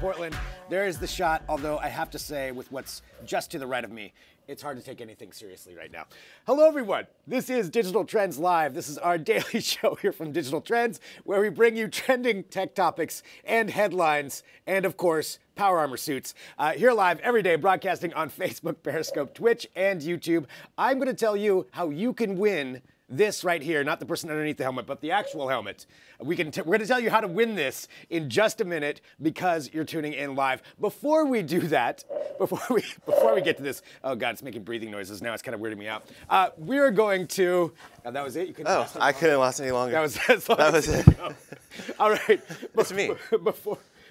Portland. There is the shot, although I have to say, with what's just to the right of me, it's hard to take anything seriously right now. Hello, everyone. This is Digital Trends Live. This is our daily show here from Digital Trends, where we bring you trending tech topics and headlines, and of course, Power Armor suits. Here live every day, broadcasting on Facebook, Periscope, Twitch, and YouTube. I'm going to tell you how you can win this right here, not the person underneath the helmet, but the actual helmet. We're going to tell you how to win this in just a minute because you're tuning in live. Before we do that, before we get to this, oh God, it's making breathing noises now. It's kind of weirding me out. We are going to. That was it. You couldn't. I couldn't last any longer. That was as long that as was it. All right. It's me.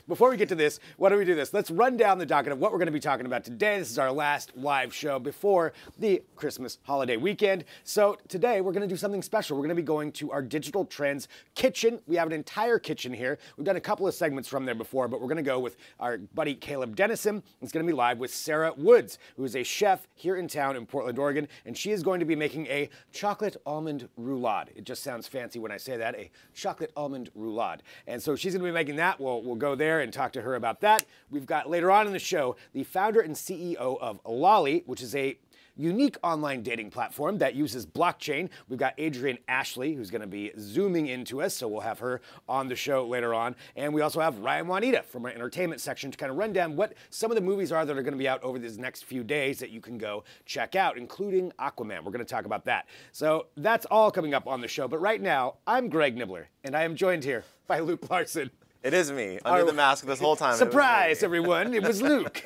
Before we get to this, why don't we do this? Let's run down the docket of what we're going to be talking about today. This is our last live show before the Christmas holiday weekend. So today we're going to do something special. We're going to be going to our Digital Trends kitchen. We have an entire kitchen here. We've done a couple of segments from there before, but we're going to go with our buddy Caleb Dennison. It's going to be live with Sara Woods, who is a chef here in town in Portland, Oregon, and she is going to be making a chocolate almond roulade. It just sounds fancy when I say that, a chocolate almond roulade. And so she's going to be making that. We'll go there and talk to her about that. We've got later on in the show the founder and CEO of Loly, which is a unique online dating platform that uses blockchain. We've got Adryenn Ashley, who's going to be zooming into us, so we'll have her on the show later on. And we also have Ryan Juanita from our entertainment section to kind of run down what some of the movies are that are going to be out over these next few days that you can go check out, including Aquaman. We're going to talk about that. So that's all coming up on the show. But right now, I'm Greg Nibbler, and I am joined here by Luke Larson. It is me, under the mask this whole time. Surprise, everyone. It was Luke.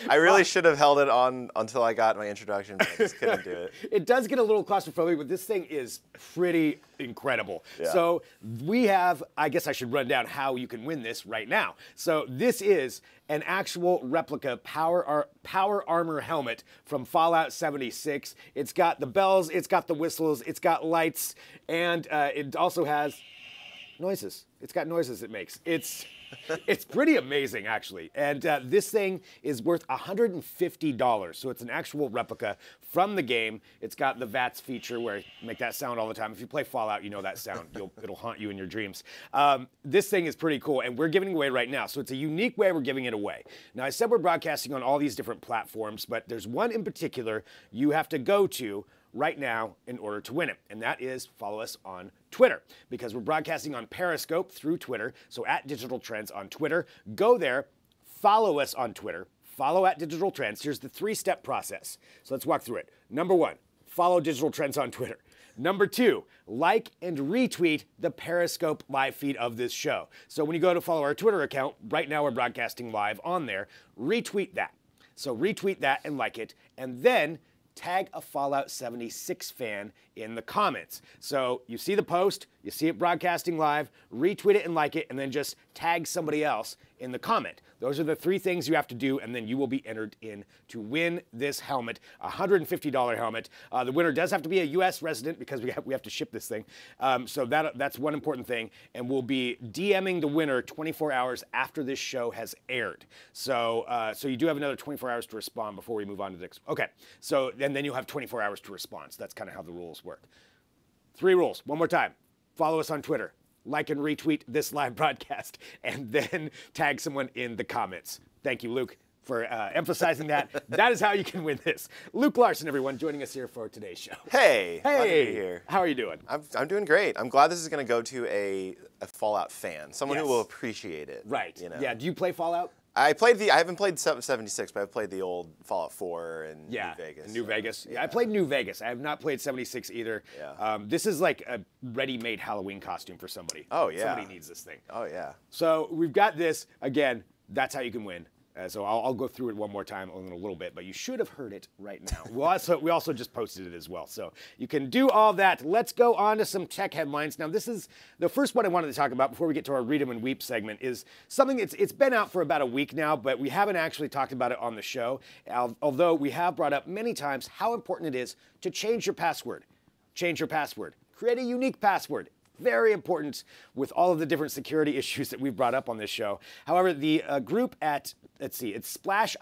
I really should have held it on until I got my introduction, but I just couldn't do it. It does get a little claustrophobic, but this thing is pretty incredible. Yeah. So we have, I guess I should run down how you can win this right now. So this is an actual replica power armor helmet from Fallout 76. It's got the bells, it's got the whistles, it's got lights, and it also has noises. It's got noises it makes. It's pretty amazing, actually. And this thing is worth $150. So it's an actual replica from the game. It's got the VATS feature where you make that sound all the time. If you play Fallout, you know that sound. It'll haunt you in your dreams. This thing is pretty cool, and we're giving it away right now. So it's a unique way we're giving it away. Now, I said we're broadcasting on all these different platforms, but there's one in particular you have to go to right now in order to win it, and that is follow us on Twitter, because we're broadcasting on Periscope through Twitter, so at Digital Trends on Twitter. Go there, follow us on Twitter, follow at Digital Trends. Here's the three-step process, so let's walk through it. Number one, follow Digital Trends on Twitter. Number two, like and retweet the Periscope live feed of this show. So when you go to follow our Twitter account, right now we're broadcasting live on there, retweet that. So retweet that and like it, and then tag a Fallout 76 fan in the comments. So you see the post, you see it broadcasting live, retweet it and like it, and then just tag somebody else in the comment. Those are the three things you have to do, and then you will be entered in to win this helmet, a $150 helmet. The winner does have to be a U.S. resident because we have to ship this thing. So that's one important thing, and we'll be DMing the winner 24 hours after this show has aired. So you do have another 24 hours to respond before we move on to the next. Okay, so and then you'll have 24 hours to respond. So that's kind of how the rules work. 3 rules. One more time. Follow us on Twitter. Like and retweet this live broadcast, and then tag someone in the comments. Thank you, Luke, for emphasizing that. That is how you can win this. Luke Larson, everyone, joining us here for today's show. Hey, glad to be here. How are you doing? I'm doing great. I'm glad this is going to go to a Fallout fan, someone who will appreciate it. Right. You know? Yeah. Do you play Fallout? I haven't played 76, but I've played the old Fallout 4 and New Vegas. New Vegas. Yeah, I played New Vegas. I have not played 76 either. Yeah. This is like a ready-made Halloween costume for somebody. Oh, yeah. Somebody needs this thing. Oh, yeah. So we've got this. Again, that's how you can win. So I'll go through it one more time in a little bit, but you should have heard it right now. We also just posted it as well, so you can do all that. Let's go on to some tech headlines. Now, this is the first one I wanted to talk about before we get to our Read 'em and Weep segment. Is something it's been out for about a week now, but we haven't actually talked about it on the show. Although we have brought up many times how important it is to change your password. Change your password. Create a unique password. Very important with all of the different security issues that we've brought up on this show. However, the group at, it's Splash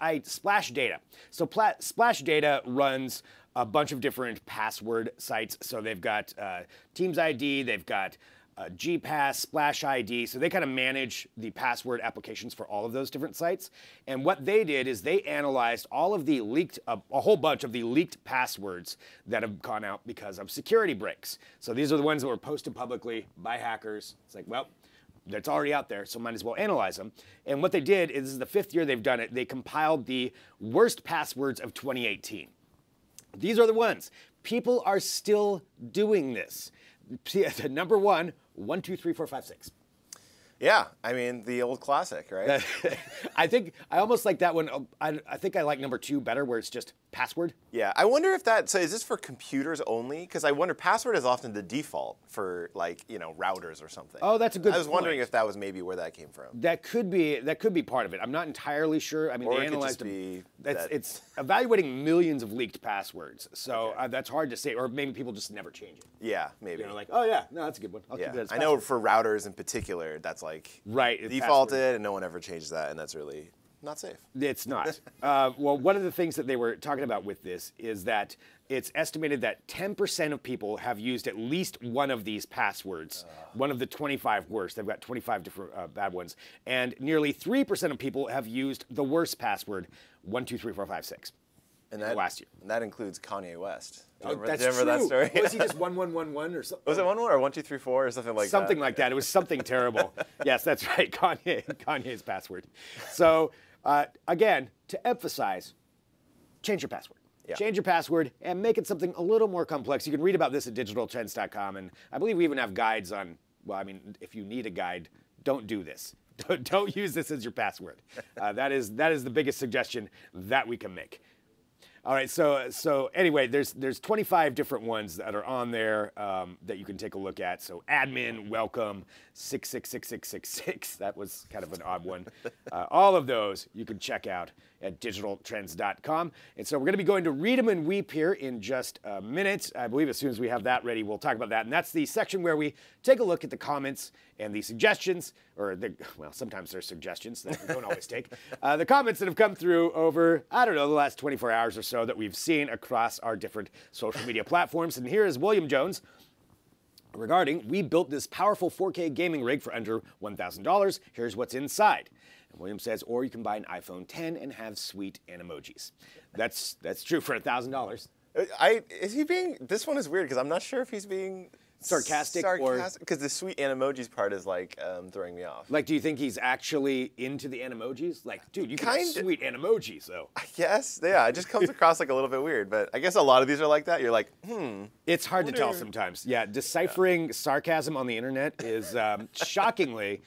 Data. So Splash Data runs a bunch of different password sites. So they've got Teams ID, they've got GPass, Splash ID. So they kind of manage the password applications for all of those different sites. And what they did is they analyzed all of the leaked, a whole bunch of the leaked passwords that have gone out because of security breaks. So these are the ones that were posted publicly by hackers. It's like, well, that's already out there, so might as well analyze them. And what they did is, this is the 5th year they've done it. They compiled the worst passwords of 2018. These are the ones. People are still doing this. Number 1, 1, 2, 3, 4, 5, 6. Yeah, I mean, the old classic, right? I almost like that one. I think I like number 2 better, where it's just password. Yeah, I wonder if that, so is this for computers only? Because I wonder, password is often the default for, like, you know, routers or something. Oh, that's a good point. I was wondering if that was maybe where that came from. That could be part of it. I'm not entirely sure. I mean, or they it could analyzed just be it's evaluating millions of leaked passwords. So that's hard to say. Or maybe people just never change it. Yeah, maybe. You know, like, oh yeah, no, that's a good one. I'll keep Yeah, that as I password. know for routers in particular, that's like Right, defaulted, and no one ever changes that, and that's really not safe. It's not. Well, one of the things that they were talking about with this is that it's estimated that 10% of people have used at least one of these passwords, one of the 25 worst. They've got 25 different bad ones. And nearly 3% of people have used the worst password, 1, 2, 3, 4, 5, 6. And that last year. And that includes Kanye West. Oh, that's do you remember true. that story? Was he just 1111 or something? Was it 1 1 or 1 2 3 4 or something like that? Something like that. It was something terrible. Yes, that's right. Kanye's password. So again, to emphasize, change your password. Yeah. Change your password and make it something a little more complex. You can read about this at digitaltrends.com, and I believe we even have guides on. Well, I mean, if you need a guide, don't do this. Don't use this as your password. That is the biggest suggestion that we can make. All right, so anyway, there's 25 different ones that are on there that you can take a look at. So admin, welcome, 666666. That was kind of an odd one. All of those you can check out at digitaltrends.com. And so we're going to be going to Read 'em and Weep here in just a minute. I believe as soon as we have that ready, we'll talk about that. And that's the section where we take a look at the comments and the suggestions, well, sometimes there's suggestions that we don't always take. The comments that have come through over, I don't know, the last 24 hours or so that we've seen across our different social media platforms. And here is William Jones regarding, we built this powerful 4K gaming rig for under $1,000. Here's what's inside. And William says, or you can buy an iPhone 10 and have sweet animojis. That's true for $1,000. Is he being, this one is weird because I'm not sure if he's being sarcastic or because the sweet animojis part is like throwing me off. Like, do you think he's actually into the animojis? Like, dude, you can have sweet animojis though. I guess, yeah, it just comes across like a little bit weird, but I guess a lot of these are like that. You're like, It's hard to tell sometimes. Yeah, deciphering sarcasm on the internet is shockingly,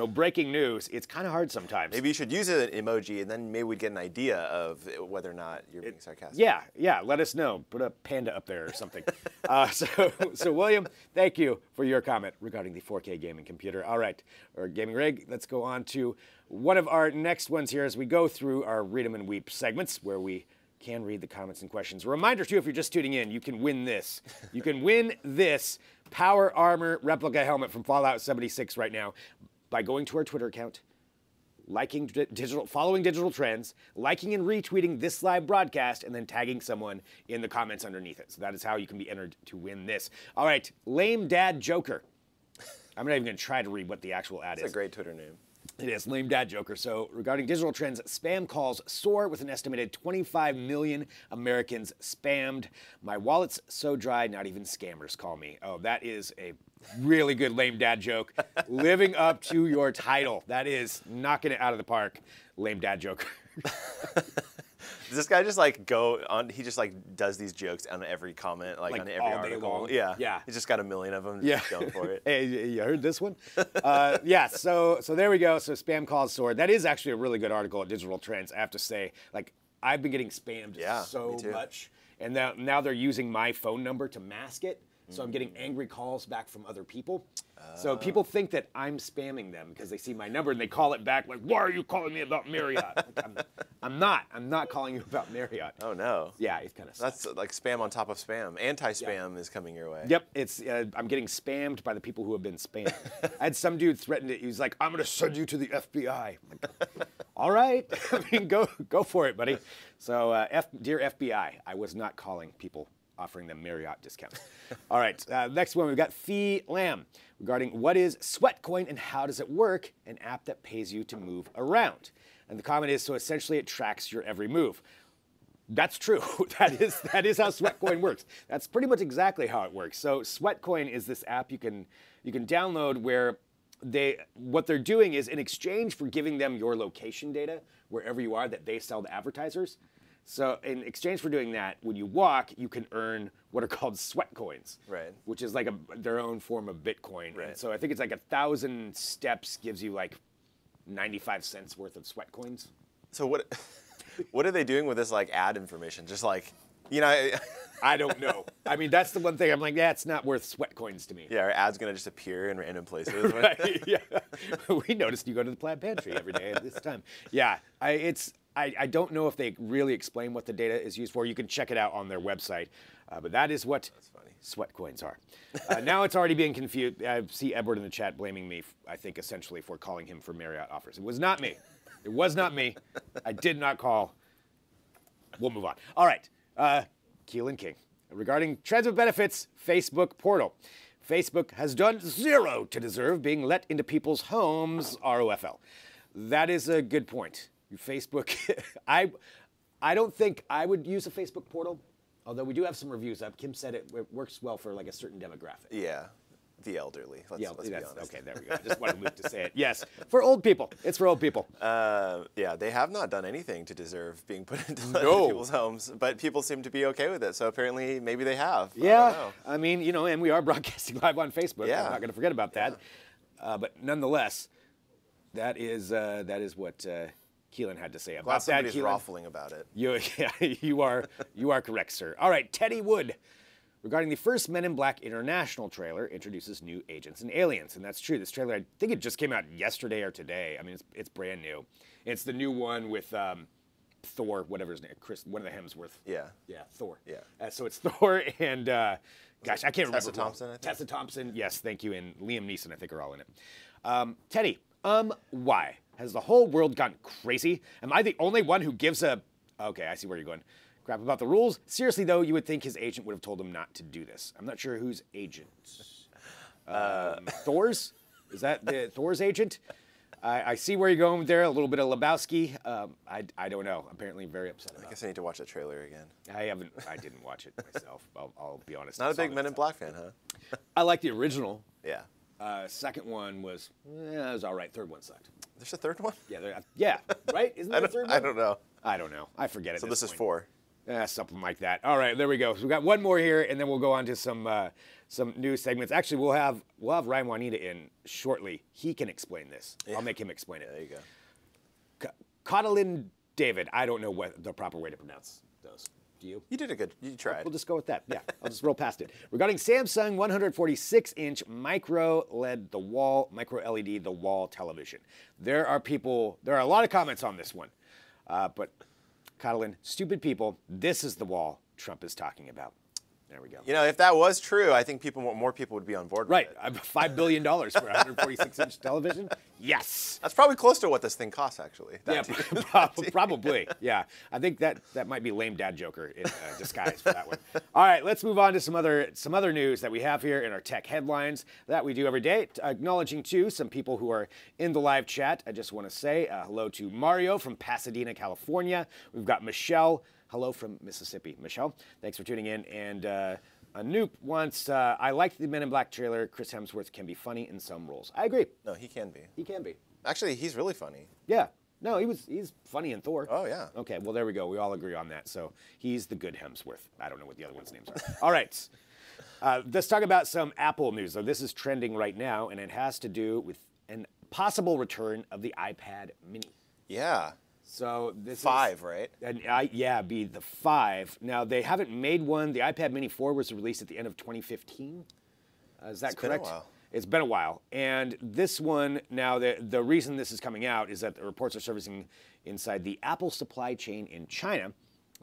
breaking news. It's kind of hard sometimes. Maybe you should use an emoji, and then maybe we'd get an idea of whether or not you're being sarcastic. Yeah. Let us know. Put a panda up there or something. So William, thank you for your comment regarding the 4K gaming computer. All right, or gaming rig. Let's go on to one of our next ones here as we go through our Read 'em and Weep segments where we can read the comments and questions. A reminder, too, if you're just tuning in, you can win this. You can win this Power Armor replica helmet from Fallout 76 right now by going to our Twitter account, following Digital Trends, liking and retweeting this live broadcast, and then tagging someone in the comments underneath it. So that is how you can be entered to win this. All right, Lame Dad Joker. I'm not even going to try to read what the actual ad is. It's a great Twitter name. It is, Lame Dad Joker. So regarding Digital Trends, spam calls soar with an estimated 25 million Americans spammed. My wallet's so dry, not even scammers call me. Oh, that is a really good Lame Dad joke. Living up to your title. That is knocking it out of the park, Lame Dad Joker. Does this guy just like go on? He just like does these jokes on every comment, like on every all article. day long. Yeah. He's just got a million of them. Just going for it. Hey, you heard this one? Yeah. So there we go. So spam calls soared. That is actually a really good article at Digital Trends. I have to say, like, I've been getting spammed so much, and now they're using my phone number to mask it. So I'm getting angry calls back from other people. So people think that I'm spamming them because they see my number and they call it back like, why are you calling me about Marriott? Like, I'm not calling you about Marriott. Oh, no. Yeah, it kind of sucks. That's like spam on top of spam. Anti-spam is coming your way. Yep, I'm getting spammed by the people who have been spammed. I had some dude threaten it. He was like, I'm going to send you to the FBI. I'm like, all right. I mean, go for it, buddy. So, dear FBI, I was not calling people offering them Marriott discounts. All right, next one, we've got Fee Lam regarding what is Sweatcoin and how does it work? An app that pays you to move around. And the comment is, so essentially it tracks your every move. That's true. That is how Sweatcoin works. That's pretty much exactly how it works. So Sweatcoin is this app you can download where what they're doing is in exchange for giving them your location data wherever you are that they sell to advertisers. So in exchange for doing that, when you walk, you can earn what are called sweat coins, right? Which is like their own form of Bitcoin. Right. And so I think it's like 1,000 steps gives you like 95 cents worth of sweat coins. So what are they doing with this like ad information? Just like, I don't know. I mean, that's the one thing I'm like, yeah, it's not worth sweat coins to me. Yeah, our ad's gonna just appear in random places. Right, yeah. We noticed you go to the Plaid Pantry every day at this time. Yeah, I don't know if they really explain what the data is used for. You can check it out on their website. But that is what sweat coins are. Now it's already being confused. I see Edward in the chat blaming me, I think, essentially for calling him for Marriott offers. It was not me. It was not me. I did not call. We'll move on. All right. Keelan King. Regarding trends of benefits, Facebook portal. Facebook has done zero to deserve being let into people's homes, ROFL. That is a good point. Facebook, I don't think I would use a Facebook portal, although we do have some reviews up. Kim said it works well for like a certain demographic. Yeah. The elderly. Let's be honest. Okay, there we go. I just wanted Luke to say it. Yes, for old people. It's for old people. Yeah, they have not done anything to deserve being put into people's homes, but people seem to be okay with it. So apparently, maybe they have. Yeah, I mean, and we are broadcasting live on Facebook. Yeah. I'm not going to forget about that. Yeah. But nonetheless, that is what Keelan had to say about that. Somebody's ruffling about it. You are correct, sir. All right, Teddy Wood. Regarding the first Men in Black International trailer, introduces new agents and aliens. And that's true. This trailer, I think it just came out yesterday or today. I mean, it's brand new. It's the new one with Thor, whatever his name, one of the Hemsworth. Yeah. Yeah, Thor. Yeah. So it's Thor and, gosh, I can't remember. Tessa Thompson, I think. Tessa Thompson, yes, thank you. And Liam Neeson, I think, are all in it. Teddy, why? Has the whole world gone crazy? Am I the only one who gives a... Okay, I see where you're going. Crap about the rules. Seriously, though, you would think his agent would have told him not to do this. I'm not sure whose agent. Thor's? Is that the Thor's agent? I see where you're going with there. A little bit of Lebowski. I don't know. Apparently very upset about it. I guess I need to watch the trailer again. I didn't watch it myself. I'll be honest. Not a big Men in Black fan, huh? I like the original. Yeah. Second one was, it was all right. Third one sucked. There's a third one? Yeah, right? Isn't there a third one? I don't know. I don't know. I forget it. So this is 4. Something like that. All right, there we go. So we got one more here, and then we'll go on to some new segments. Actually, we'll have Ryan Juanita in shortly. He can explain this. Yeah. I'll make him explain it. There you go. Cotalin David. I don't know what the proper way to pronounce those. Do you? You tried. We'll just go with that. Yeah, I'll just roll past it. Regarding Samsung 146-inch micro LED the wall television. There are a lot of comments on this one, but. Cotalin, stupid people, this is the wall Trump is talking about. There we go. If that was true, I think more people would be on board with it. Right. $5 billion for a 146-inch television? Yes. That's probably close to what this thing costs, actually. Probably. Yeah. I think that might be lame dad joker in disguise for that one. All right, let's move on to some other news that we have here in our tech headlines that we do every day. Acknowledging, too, some people who are in the live chat. I just want to say hello to Mario from Pasadena, California. We've got Michelle. Hello from Mississippi. Michelle, thanks for tuning in. And Anoop wants, I liked the Men in Black trailer. Chris Hemsworth can be funny in some roles. I agree. No, he can be. He can be. Actually, he's really funny. Yeah. No, he's funny in Thor. Oh, yeah. Okay, well, there we go. We all agree on that. So he's the good Hemsworth. I don't know what the other one's names are. All right. Let's talk about some Apple news. So this is trending right now, and it has to do with a possible return of the iPad mini. Yeah. So this 5, right? Be the 5. Now, they haven't made one. The iPad mini 4 was released at the end of 2015. Is that correct? It's been a while. It's been a while. And this one, now, the reason this is coming out is that the reports are surfacing inside the Apple supply chain in China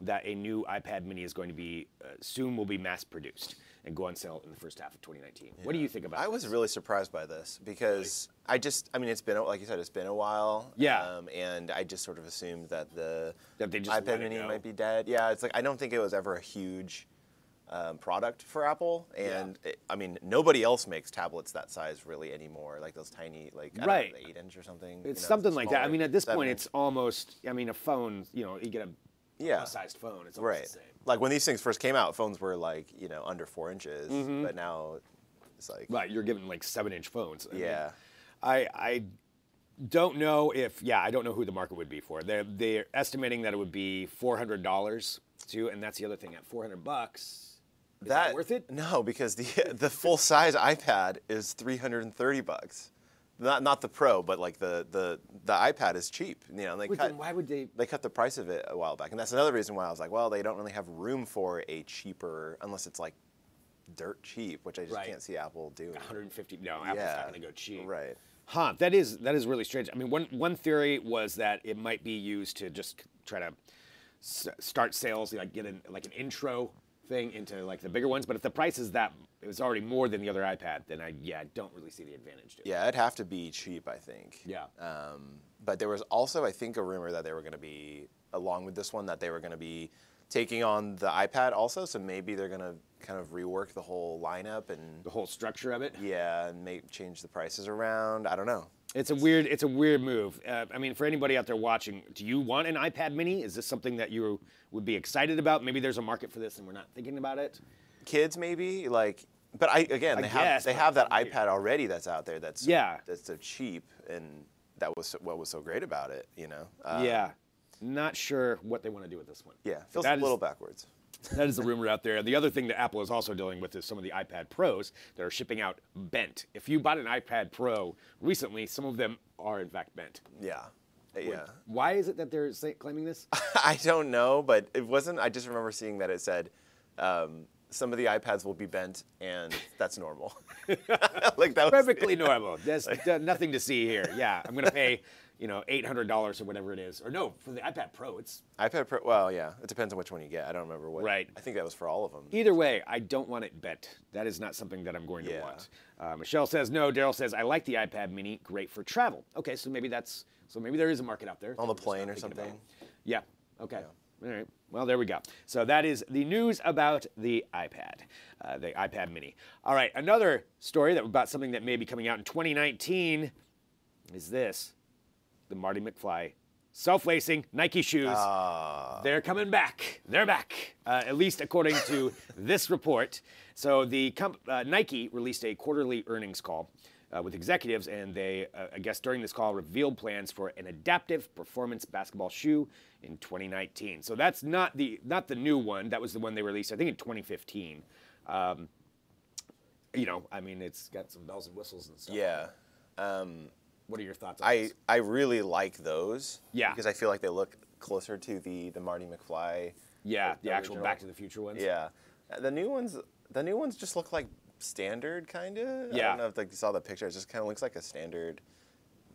that a new iPad mini is going to be, soon will be mass produced and go on sale in the first half of 2019. Yeah. What do you think about this? I was really surprised by this because it's been, like you said, it's been a while. Yeah. And I just sort of assumed that that they just iPad mini might be dead. Yeah, it's like, I don't think it was ever a huge product for Apple, and I mean, nobody else makes tablets that size really anymore, like those tiny, like I don't know, the 8-inch or something. It's something like that. I mean, at this point, it's almost. I mean, a phone. You know, you get a sized phone. It's almost the same. Like when these things first came out, phones were like under 4 inches, but now it's like you're getting like 7-inch phones. I don't know if I don't know who the market would be for. They're estimating that it would be $400 too, and that's the other thing. At $400. Is that worth it? No, because the full size iPad is $330. Not the Pro, but like the iPad is cheap. You know, why would they? They cut the price of it a while back, and that's another reason why I was like, well, they don't really have room for a cheaper, unless it's like dirt cheap, which I just can't see Apple doing. 150? No, Apple's not going to go cheap. Right. Huh? That is really strange. I mean, one theory was that it might be used to just try to start sales, like get an intro thing into like the bigger ones, but if the price is that it was already more than the other iPad, then I don't really see the advantage to it. Yeah, it'd have to be cheap, I think. Yeah. But there was also, I think, a rumor that they were going to be, along with this one, that they were going to be taking on the iPad also, so maybe they're going to kind of rework the whole lineup and the whole structure of it. Yeah, and change the prices around. I don't know. It's a weird move. I mean, for anybody out there watching, do you want an iPad mini? Is this something that you would be excited about? Maybe there's a market for this and we're not thinking about it. Kids, maybe, like, but they have that iPad already that's out there that's so cheap, and that was what was so great about it, Not sure what they want to do with this one. Yeah, feels a little backwards. That is the rumor out there. The other thing that Apple is also dealing with is some of the iPad Pros that are shipping out bent. If you bought an iPad Pro recently, some of them are in fact bent. Yeah. Yeah. Why is it that they're claiming this? I don't know, but it wasn't. I just remember seeing that it said some of the iPads will be bent, and that's normal. Like that was perfectly normal. There's nothing to see here. Yeah, I'm gonna pay $800 or whatever it is. Or no, for the iPad Pro, it's iPad Pro. Well, yeah, it depends on which one you get. I don't remember what. Right. I think that was for all of them. Either way, I don't want it bent. That is not something that I'm going to want. Michelle says no. Daryl says I like the iPad Mini. Great for travel. Okay, so maybe there is a market out there on the plane or something. Yeah. Okay. Yeah. All right. Well, there we go. So that is the news about the iPad Mini. All right. Another story about something that may be coming out in 2019 is this. The Marty McFly self-lacing Nike shoes. They're coming back. They're back, at least according to this report. So the Nike released a quarterly earnings call with executives, and they, I guess during this call, revealed plans for an adaptive performance basketball shoe in 2019. So that's not the new one. That was the one they released, I think, in 2015. I mean, it's got some bells and whistles and stuff. Yeah. What are your thoughts on this? I really like those. Yeah. Because I feel like they look closer to the Marty McFly. Yeah, the actual Back to the Future ones. Yeah. The new ones just look like standard, kind of. Yeah. I don't know if you saw the picture. It just kind of looks like a standard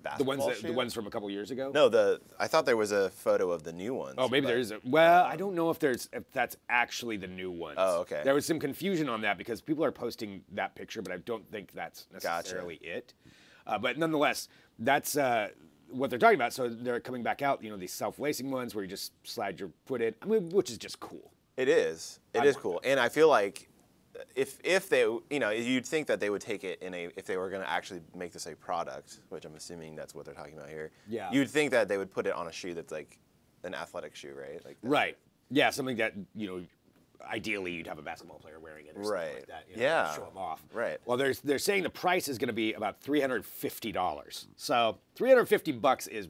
basketball shoe. The ones from a couple years ago? No, I thought there was a photo of the new ones. Oh, maybe there is. Well, I don't know if that's actually the new ones. Oh, okay. There was some confusion on that because people are posting that picture, but I don't think that's necessarily it. But nonetheless, that's what they're talking about. So they're coming back out, these self-lacing ones where you just slide your foot in, which is just cool. It is. It is cool. And I feel like if they, you'd think that they would take it if they were going to actually make this a product, which I'm assuming that's what they're talking about here. Yeah. You'd think that they would put it on a shoe that's like an athletic shoe, right? Right. Yeah, something that, ideally you'd have a basketball player wearing it or something like that. Show them off. Right. Well, they're saying the price is going to be about $350. So $350 is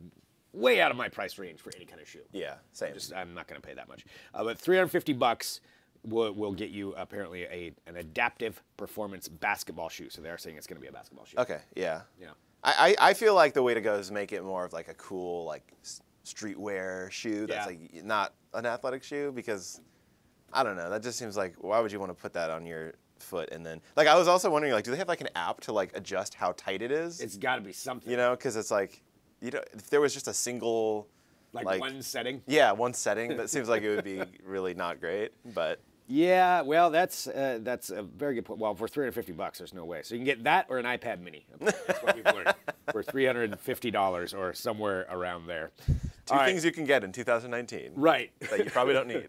way out of my price range for any kind of shoe. Yeah, same. I'm not going to pay that much. But $350 will get you apparently an adaptive performance basketball shoe. So they're saying it's going to be a basketball shoe. Okay. Yeah. Yeah. I feel like the way to go is make it more of like a cool like streetwear shoe that's like not an athletic shoe, because I don't know, that just seems like, why would you want to put that on your foot? And then like I was also wondering, like, do they have like an app to like adjust how tight it is? It's got to be something. Because it's like, if there was just a single like one setting. Yeah, one setting. That seems like it would be really not great, but. Yeah, well, that's a very good point. Well, for $350, there's no way. So you can get that or an iPad Mini. That's what we've learned for $350 or somewhere around there. Two things you can get in 2019. Right. That you probably don't need.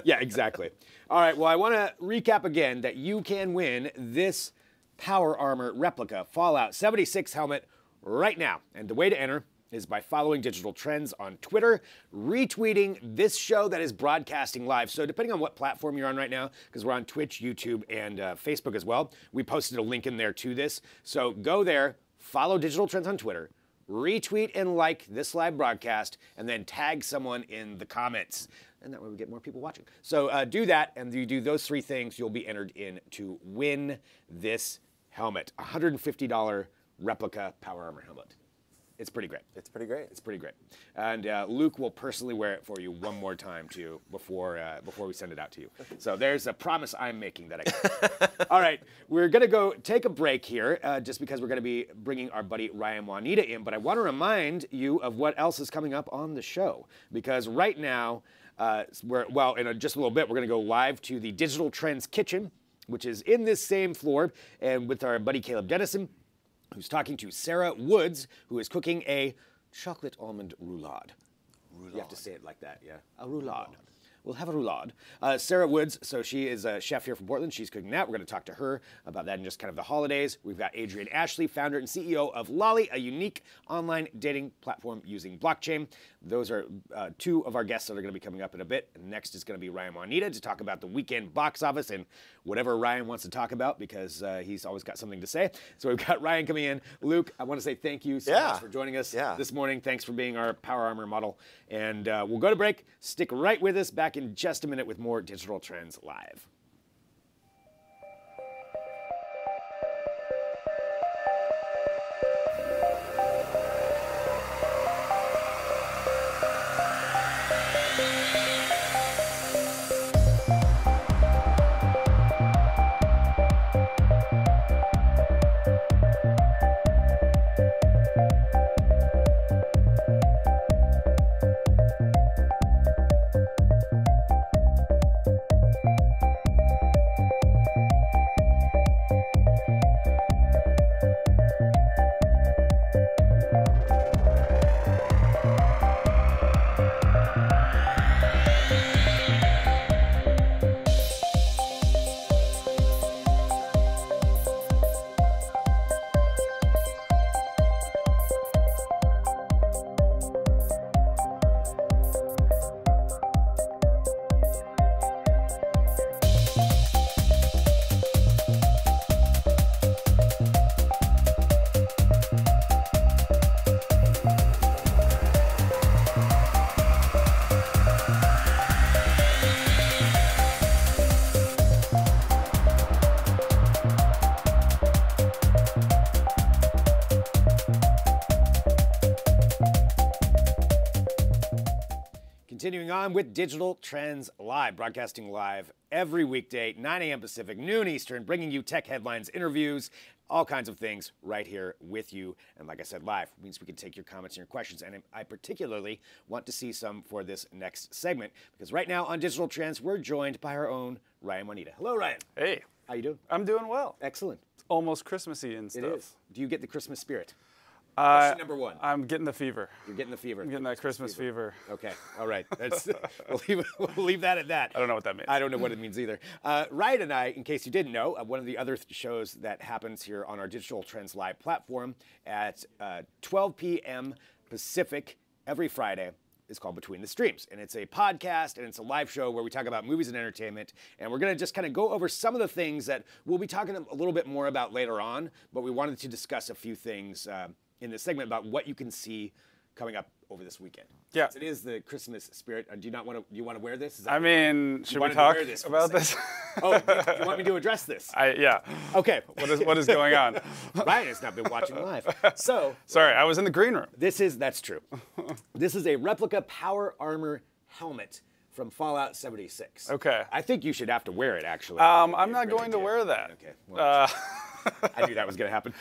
Yeah, exactly. All right, well, I want to recap again that you can win this Power Armor replica Fallout 76 helmet right now. And the way to enter is by following Digital Trends on Twitter, retweeting this show that is broadcasting live. So depending on what platform you're on right now, because we're on Twitch, YouTube, and Facebook as well, we posted a link in there to this. So go there, follow Digital Trends on Twitter, retweet and like this live broadcast, and then tag someone in the comments. And that way we get more people watching. So do that, and you do those 3 things, you'll be entered in to win this helmet. $150 replica Power Armor helmet. It's pretty great. It's pretty great. It's pretty great. And Luke will personally wear it for you one more time, too, before we send it out to you. So there's a promise I'm making that I can. All right, we're going to go take a break here, just because we're going to be bringing our buddy Ryan Juanita in. But I want to remind you of what else is coming up on the show. Because right now, in just a little bit, we're going to go live to the Digital Trends Kitchen, which is in this same floor, and with our buddy Caleb Dennison, who's talking to Sara Woods, who is cooking a chocolate almond roulade. You have to say it like that, yeah. A roulade. We'll have a roulade. Sara Woods, so she is a chef here from Portland. She's cooking that. We're going to talk to her about that in just kind of the holidays. We've got Adryenn Ashley, founder and CEO of Loly, a unique online dating platform using blockchain. Those are 2 of our guests that are going to be coming up in a bit. Next is going to be Ryan Juanita to talk about the weekend box office and whatever Ryan wants to talk about, because he's always got something to say. So we've got Ryan coming in. Luke, I want to say thank you so much for joining us this morning. Thanks for being our Power Armor model. And we'll go to break. Stick right with us. Back in just a minute with more Digital Trends Live. Continuing on with Digital Trends Live, broadcasting live every weekday, 9 a.m. Pacific, noon Eastern, bringing you tech headlines, interviews, all kinds of things right here with you. And like I said, live means we can take your comments and your questions. And I particularly want to see some for this next segment, because right now on Digital Trends, we're joined by our own Ryan Juanita. Hello, Ryan. Hey. How you doing? I'm doing well. Excellent. It's almost Christmassy and stuff. It is. Do you get the Christmas spirit? Question number 1. I'm getting the fever. You're getting the fever. I'm getting that Christmas fever. Okay, all right. We'll leave that at that. I don't know what that means. I don't know what it means either. Ryan and I, in case you didn't know, one of the other shows that happens here on our Digital Trends Live platform at 12 p.m. Pacific every Friday is called Between the Streams. And it's a podcast and it's a live show where we talk about movies and entertainment. And we're going to just kind of go over some of the things that we'll be talking a little bit more about later on. But we wanted to discuss a few things in this segment about what you can see coming up over this weekend. Yeah. Since it is the Christmas spirit. Do you want to wear this? I mean, should we talk about this? Oh, do you want me to address this? Yeah. Okay. What is going on? Ryan has not been watching live. So. Sorry, I was in the green room. That's true. This is a replica Power Armor helmet from Fallout 76. Okay. I think you should have to wear it, actually. I'm not going to wear that. Okay. Well, I knew that was going to happen.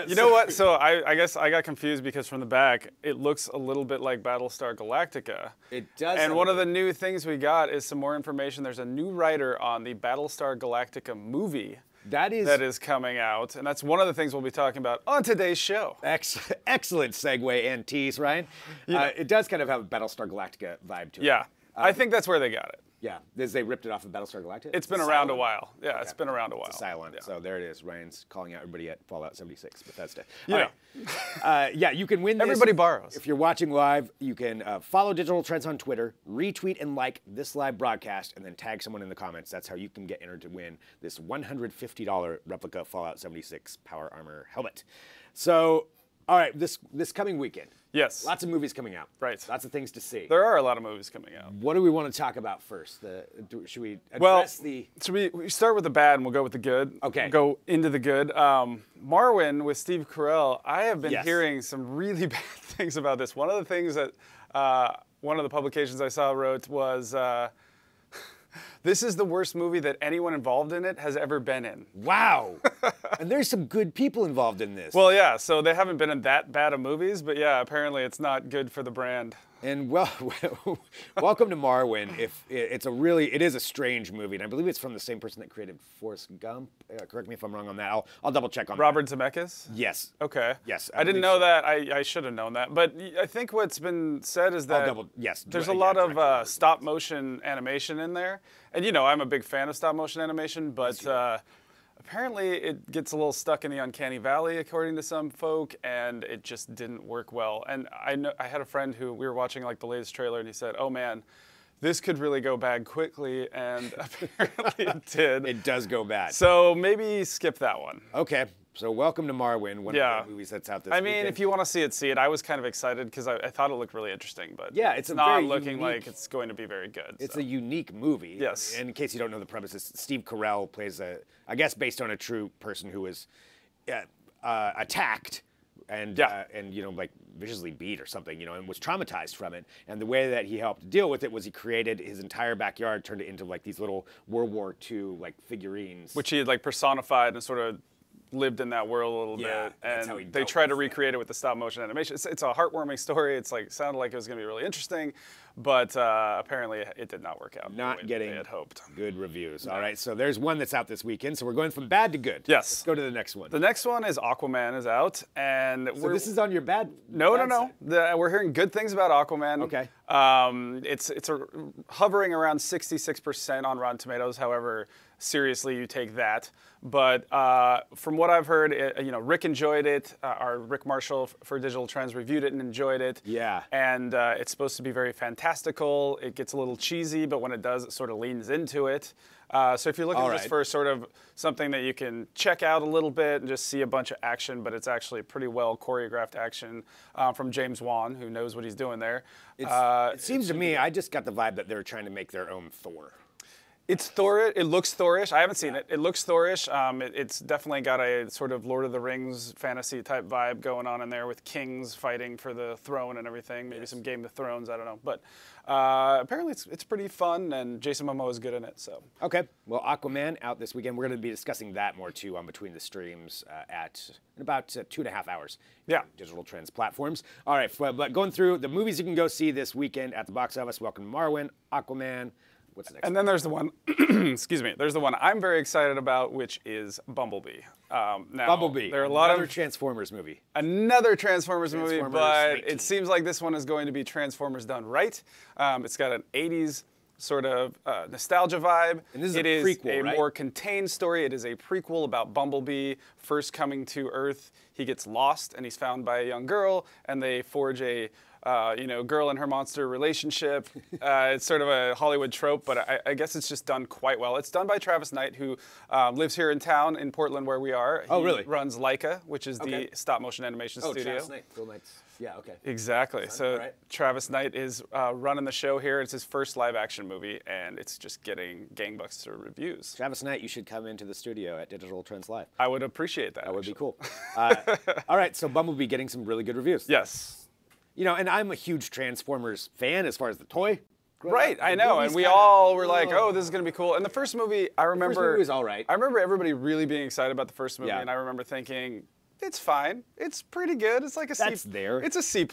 You know what? So I guess I got confused because from the back, it looks a little bit like Battlestar Galactica. It does. And one of the new things we got is some more information. There's a new writer on the Battlestar Galactica movie That is coming out, and that's one of the things we'll be talking about on today's show. Excellent segue and tease, Ryan. It does kind of have a Battlestar Galactica vibe to it. Yeah, I think that's where they got it. Yeah, they ripped it off of Battlestar Galactica? It's been around a while. Yeah, okay. It's been around a while. It's a Cylon. Yeah. So there it is. Ryan's calling out everybody at Fallout 76, Bethesda. Yeah. Right. Yeah, you can win this. Everybody borrows. If you're watching live, you can follow Digital Trends on Twitter, retweet and like this live broadcast, and then tag someone in the comments. That's how you can get entered to win this $150 replica Fallout 76 Power Armor helmet. So, all right, this coming weekend. Yes. Lots of movies coming out. Right. Lots of things to see. There are a lot of movies coming out. What do we want to talk about first? Should we address the... Should we start with the bad and we'll go with the good? Okay. We'll go into the good. Marwen with Steve Carell, I have been hearing some really bad things about this. One of the things that one of the publications I saw wrote was... this is the worst movie that anyone involved in it has ever been in. Wow. And there's some good people involved in this. Well, yeah, so they haven't been in that bad of movies, but yeah, apparently it's not good for the brand. And welcome to Marwen. It is a strange movie, and I believe it's from the same person that created Forrest Gump. Correct me if I'm wrong on that. I'll double check on Robert that. Zemeckis? Yes. Okay. Yes. I didn't know that. I should have known that. But I think what's been said is that there's a lot of stop motion animation in there. And you know, I'm a big fan of stop motion animation, but apparently it gets a little stuck in the uncanny valley, according to some folk, and it just didn't work well. And I had a friend who we were watching like the latest trailer, and he said, "Oh man, this could really go bad quickly," and apparently it did. It does go bad. So maybe skip that one. Okay. So welcome to Marwen, one of the movies that's out this weekend. I mean, if you want to see it, see it. I was kind of excited because I thought it looked really interesting, but yeah, it's not looking like it's going to be very good. It's a unique movie. Yes. And in case you don't know the premise, Steve Carell plays I guess based on a true person who was attacked and you know, like viciously beat or something, you know, and was traumatized from it. And the way that he helped deal with it was he created his entire backyard, turned it into like these little World War II like figurines, which he had like personified and sort of lived in that world a little bit, and they try to recreate it with the stop motion animation. It's a heartwarming story. It's like sounded like it was going to be really interesting, but apparently it did not work out. Not getting they had hoped. Good reviews. No. All right, so there's one that's out this weekend. So we're going from bad to good. Yes. Let's go to the next one. The next one is Aquaman is out, and so this is on your bad. No. We're hearing good things about Aquaman. Okay. It's hovering around 66% on Rotten Tomatoes. However, seriously, you take that. But from what I've heard, you know, Rick enjoyed it. Our Rick Marshall for Digital Trends reviewed it and enjoyed it. Yeah. And it's supposed to be very fantastical. It gets a little cheesy, but when it does, it sort of leans into it. So if you're looking just for sort of something that you can check out a little bit and just see a bunch of action, but it's actually pretty well choreographed action from James Wan, who knows what he's doing there. It seems to me, I just got the vibe that they're trying to make their own Thor. It's Thor. It looks Thorish. I haven't seen it. It looks Thorish. It's definitely got a sort of Lord of the Rings fantasy type vibe going on in there with kings fighting for the throne and everything. Maybe some Game of Thrones. I don't know. But apparently it's pretty fun, and Jason Momoa is good in it. So okay. Well, Aquaman out this weekend. We're going to be discussing that more too on Between the Streams in about 2.5 hours. Yeah. Digital Trends platforms. All right. But going through the movies you can go see this weekend at the box office. Welcome to Marwen, Aquaman. What's the next and then there's the one, excuse me, there's the one I'm very excited about, which is Bumblebee. Now, Bumblebee, there are a lot another Transformers movie. Another Transformers movie, but 19. It seems like this one is going to be Transformers done right. It's got an 80s sort of nostalgia vibe. And this is a prequel, a more contained story. It is a prequel about Bumblebee first coming to Earth. He gets lost, and he's found by a young girl, and they forge a girl and her monster relationship. It's sort of a Hollywood trope, but I guess it's just done quite well. It's done by Travis Knight, who lives here in town in Portland, where we are. Oh, really? He runs Leica, which is the stop-motion animation studio. Travis Knight. Phil Knight's. Yeah, okay. Exactly. So Travis Knight is running the show here. It's his first live-action movie, and it's just getting gangbuster reviews. Travis Knight, you should come into the studio at Digital Trends Live. I would appreciate that. That would be cool. All right, so Bumblebee getting some really good reviews. Yes. You know, and I'm a huge Transformers fan as far as the toy. Right, I know, and we all were like, "Oh, this is going to be cool." And the first movie, I remember, the first movie was all right. I remember everybody really being excited about the first movie, and I remember thinking, "It's fine. It's pretty good. It's like a That's C. there. It's a C+."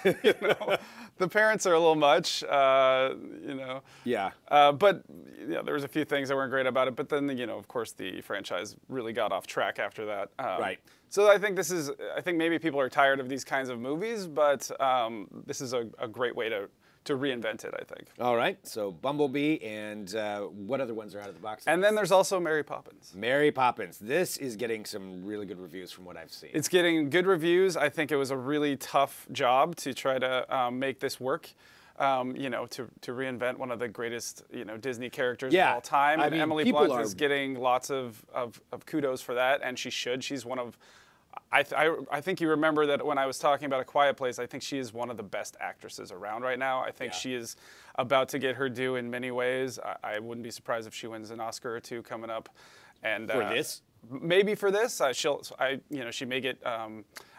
You know, The parents are a little much, you know. Yeah. But there was a few things that weren't great about it. But then, of course, the franchise really got off track after that. Right. So I think maybe people are tired of these kinds of movies, but this is a great way to reinvent it, I think. All right, so Bumblebee, and what other ones are out of the box? And then there's also Mary Poppins. Mary Poppins. This is getting some really good reviews from what I've seen. It's getting good reviews. I think it was a really tough job to try to make this work. To reinvent one of the greatest, Disney characters of all time. And Emily Blunt is getting lots of kudos for that, and she should. She's one of... I think you remember that when I was talking about A Quiet Place, I think she is one of the best actresses around right now. I think she is about to get her due in many ways. I wouldn't be surprised if she wins an Oscar or two coming up. And for this? Maybe for this. She may get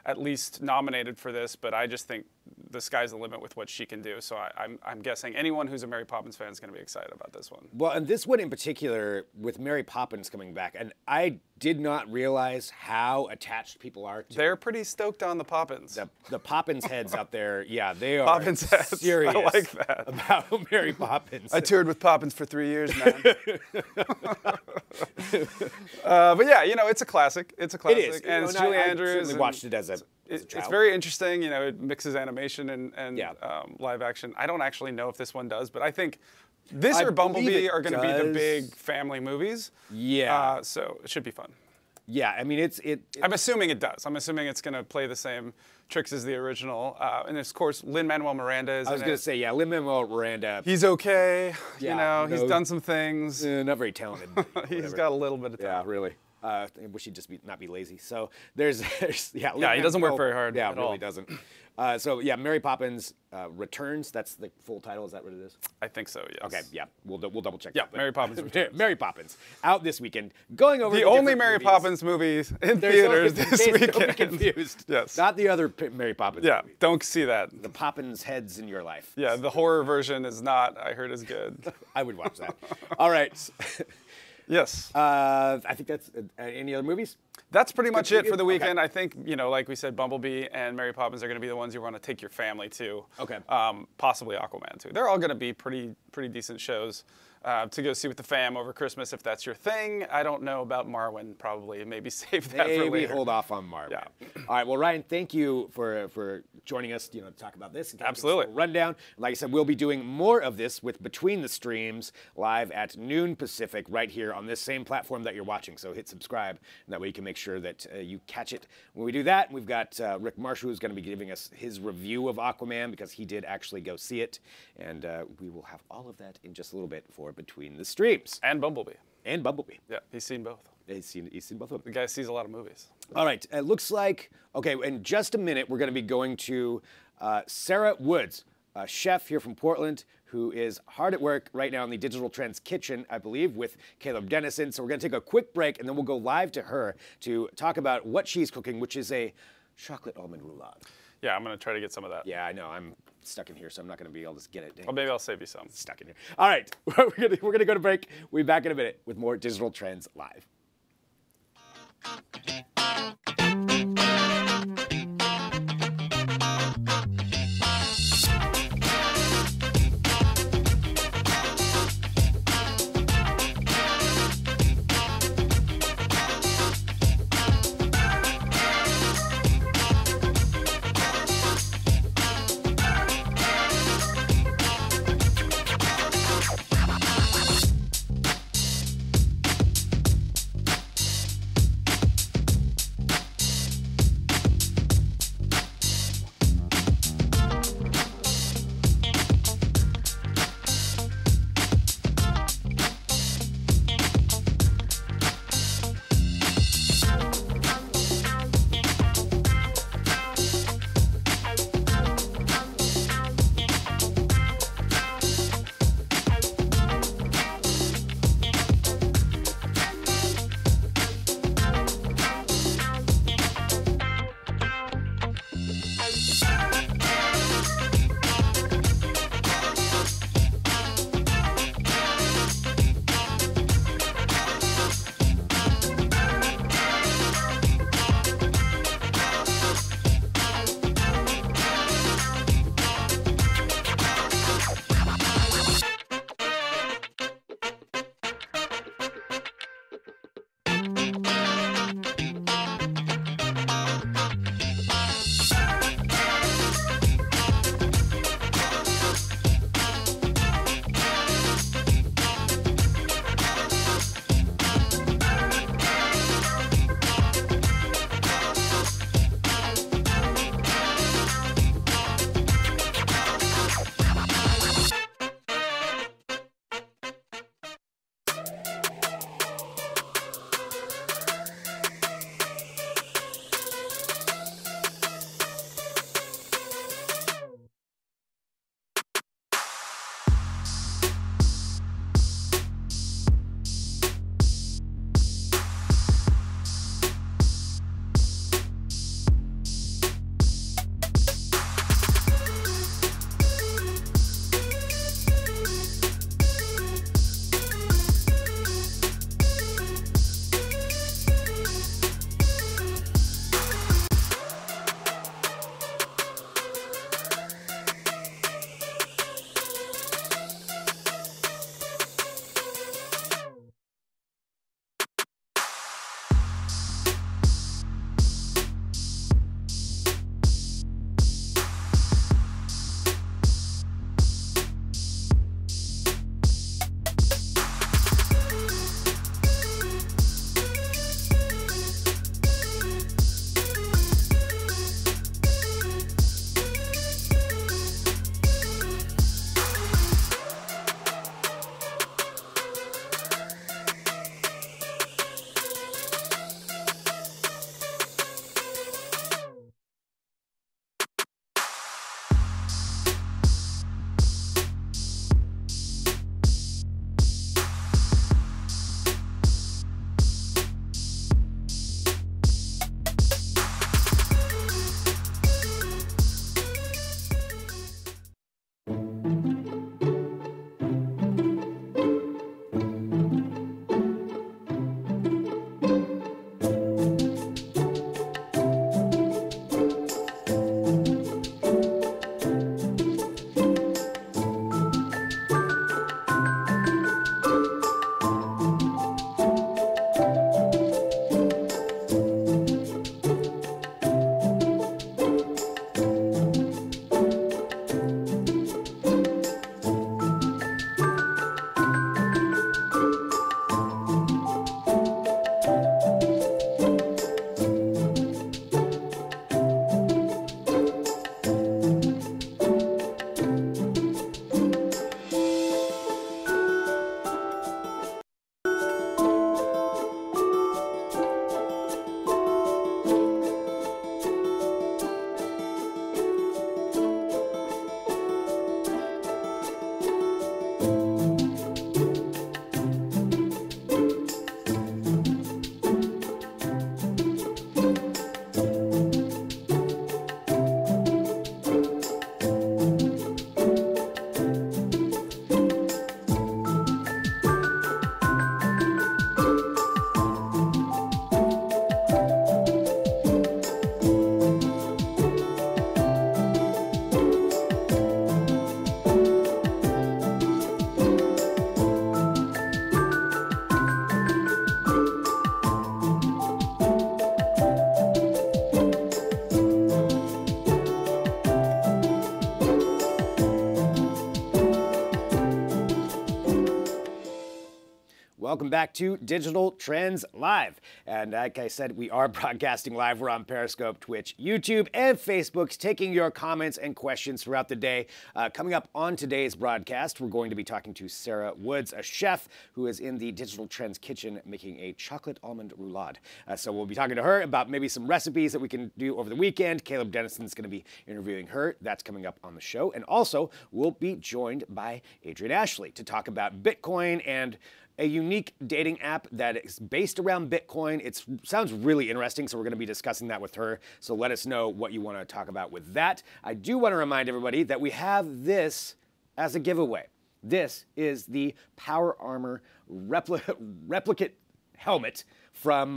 at least nominated for this, but I just think the sky's the limit with what she can do. So I'm guessing anyone who's a Mary Poppins fan is going to be excited about this one. Well, and this one in particular, with Mary Poppins coming back, and I did not realize how attached people are to... They're pretty stoked on the Poppins. The Poppins heads out there, they are Poppins heads. Serious I like that. About Mary Poppins. I toured with Poppins for 3 years, man. But yeah, it's a classic. It's a classic. It is. And it's Julie Andrews. I certainly watched it as a child. It's very interesting. It mixes animation and live action. I don't actually know if this one does, but I think this or Bumblebee are going to be the big family movies. Yeah. So it should be fun. Yeah, I mean, I'm assuming it does. I'm assuming it's going to play the same tricks as the original. And of course, Lin-Manuel Miranda is in it. I was going to say, Lin-Manuel Miranda. He's okay. Yeah, he's done some things. Not very talented. He's got a little bit of talent. Yeah, really. I wish he'd just not be lazy. So there's he doesn't work very hard. Yeah, really doesn't. Mary Poppins Returns. That's the full title. Is that what it is? I think so. Yes. Okay. Yeah. We'll double check. Yeah. That, Mary Poppins Returns. Mary Poppins out this weekend. Going over the only Mary Poppins movies in theaters this weekend. Don't be confused. Yes. Not the other Mary Poppins. Yeah. Movie. Don't see that. The Poppins heads in your life. Yeah. The horror version is not. I heard is good. I would watch that. All right. Yes. I think that's any other movies? That's pretty much it for the weekend. Okay. I think, like we said, Bumblebee and Mary Poppins are going to be the ones you want to take your family to. Okay. Possibly Aquaman, too. They're all going to be pretty decent shows to go see with the fam over Christmas if that's your thing. I don't know about Marwen, probably. Maybe save that for later. Maybe hold off on Marwen. Yeah. All right. Well, Ryan, thank you for joining us, to talk about this. And Absolutely. Rundown. Like I said, we'll be doing more of this with Between the Streams live at noon Pacific right here on this same platform that you're watching. So hit subscribe, and that way you can make sure that you catch it when we do that. We've got Rick Marshall, who's going to be giving us his review of Aquaman because he did actually go see it. And we will have all of that in just a little bit for Between the Streams. And Bumblebee. Yeah, he's seen both. He's seen both of them. The guy sees a lot of movies. All right, it looks like, in just a minute, we're going to be going to Sara Woods, a chef here from Portland, who is hard at work right now in the Digital Trends kitchen, I believe, with Caleb Dennison. So we're going to take a quick break, and then we'll go live to her to talk about what she's cooking, which is a chocolate almond roulade. Yeah, I'm going to try to get some of that. Yeah, I know. I'm stuck in here, so I'm not going to be able to get it. Well, maybe I'll save you some. Stuck in here. All right, we're going to go to break. We'll be back in a minute with more Digital Trends Live. Welcome back to Digital Trends Live. And like I said, we are broadcasting live. We're on Periscope, Twitch, YouTube, and Facebook, taking your comments and questions throughout the day. Coming up on today's broadcast, we're going to be talking to Sara Woods, a chef who is in the Digital Trends kitchen making a chocolate almond roulade. So we'll be talking to her about maybe some recipes that we can do over the weekend. Caleb Dennison's going to be interviewing her. That's coming up on the show. And also, we'll be joined by Adryenn Ashley to talk about Bitcoin and a unique dating app that is based around Bitcoin. It sounds really interesting, so we're going to be discussing that with her. So let us know what you want to talk about with that. I do want to remind everybody that we have this as a giveaway. This is the Power Armor replicate helmet from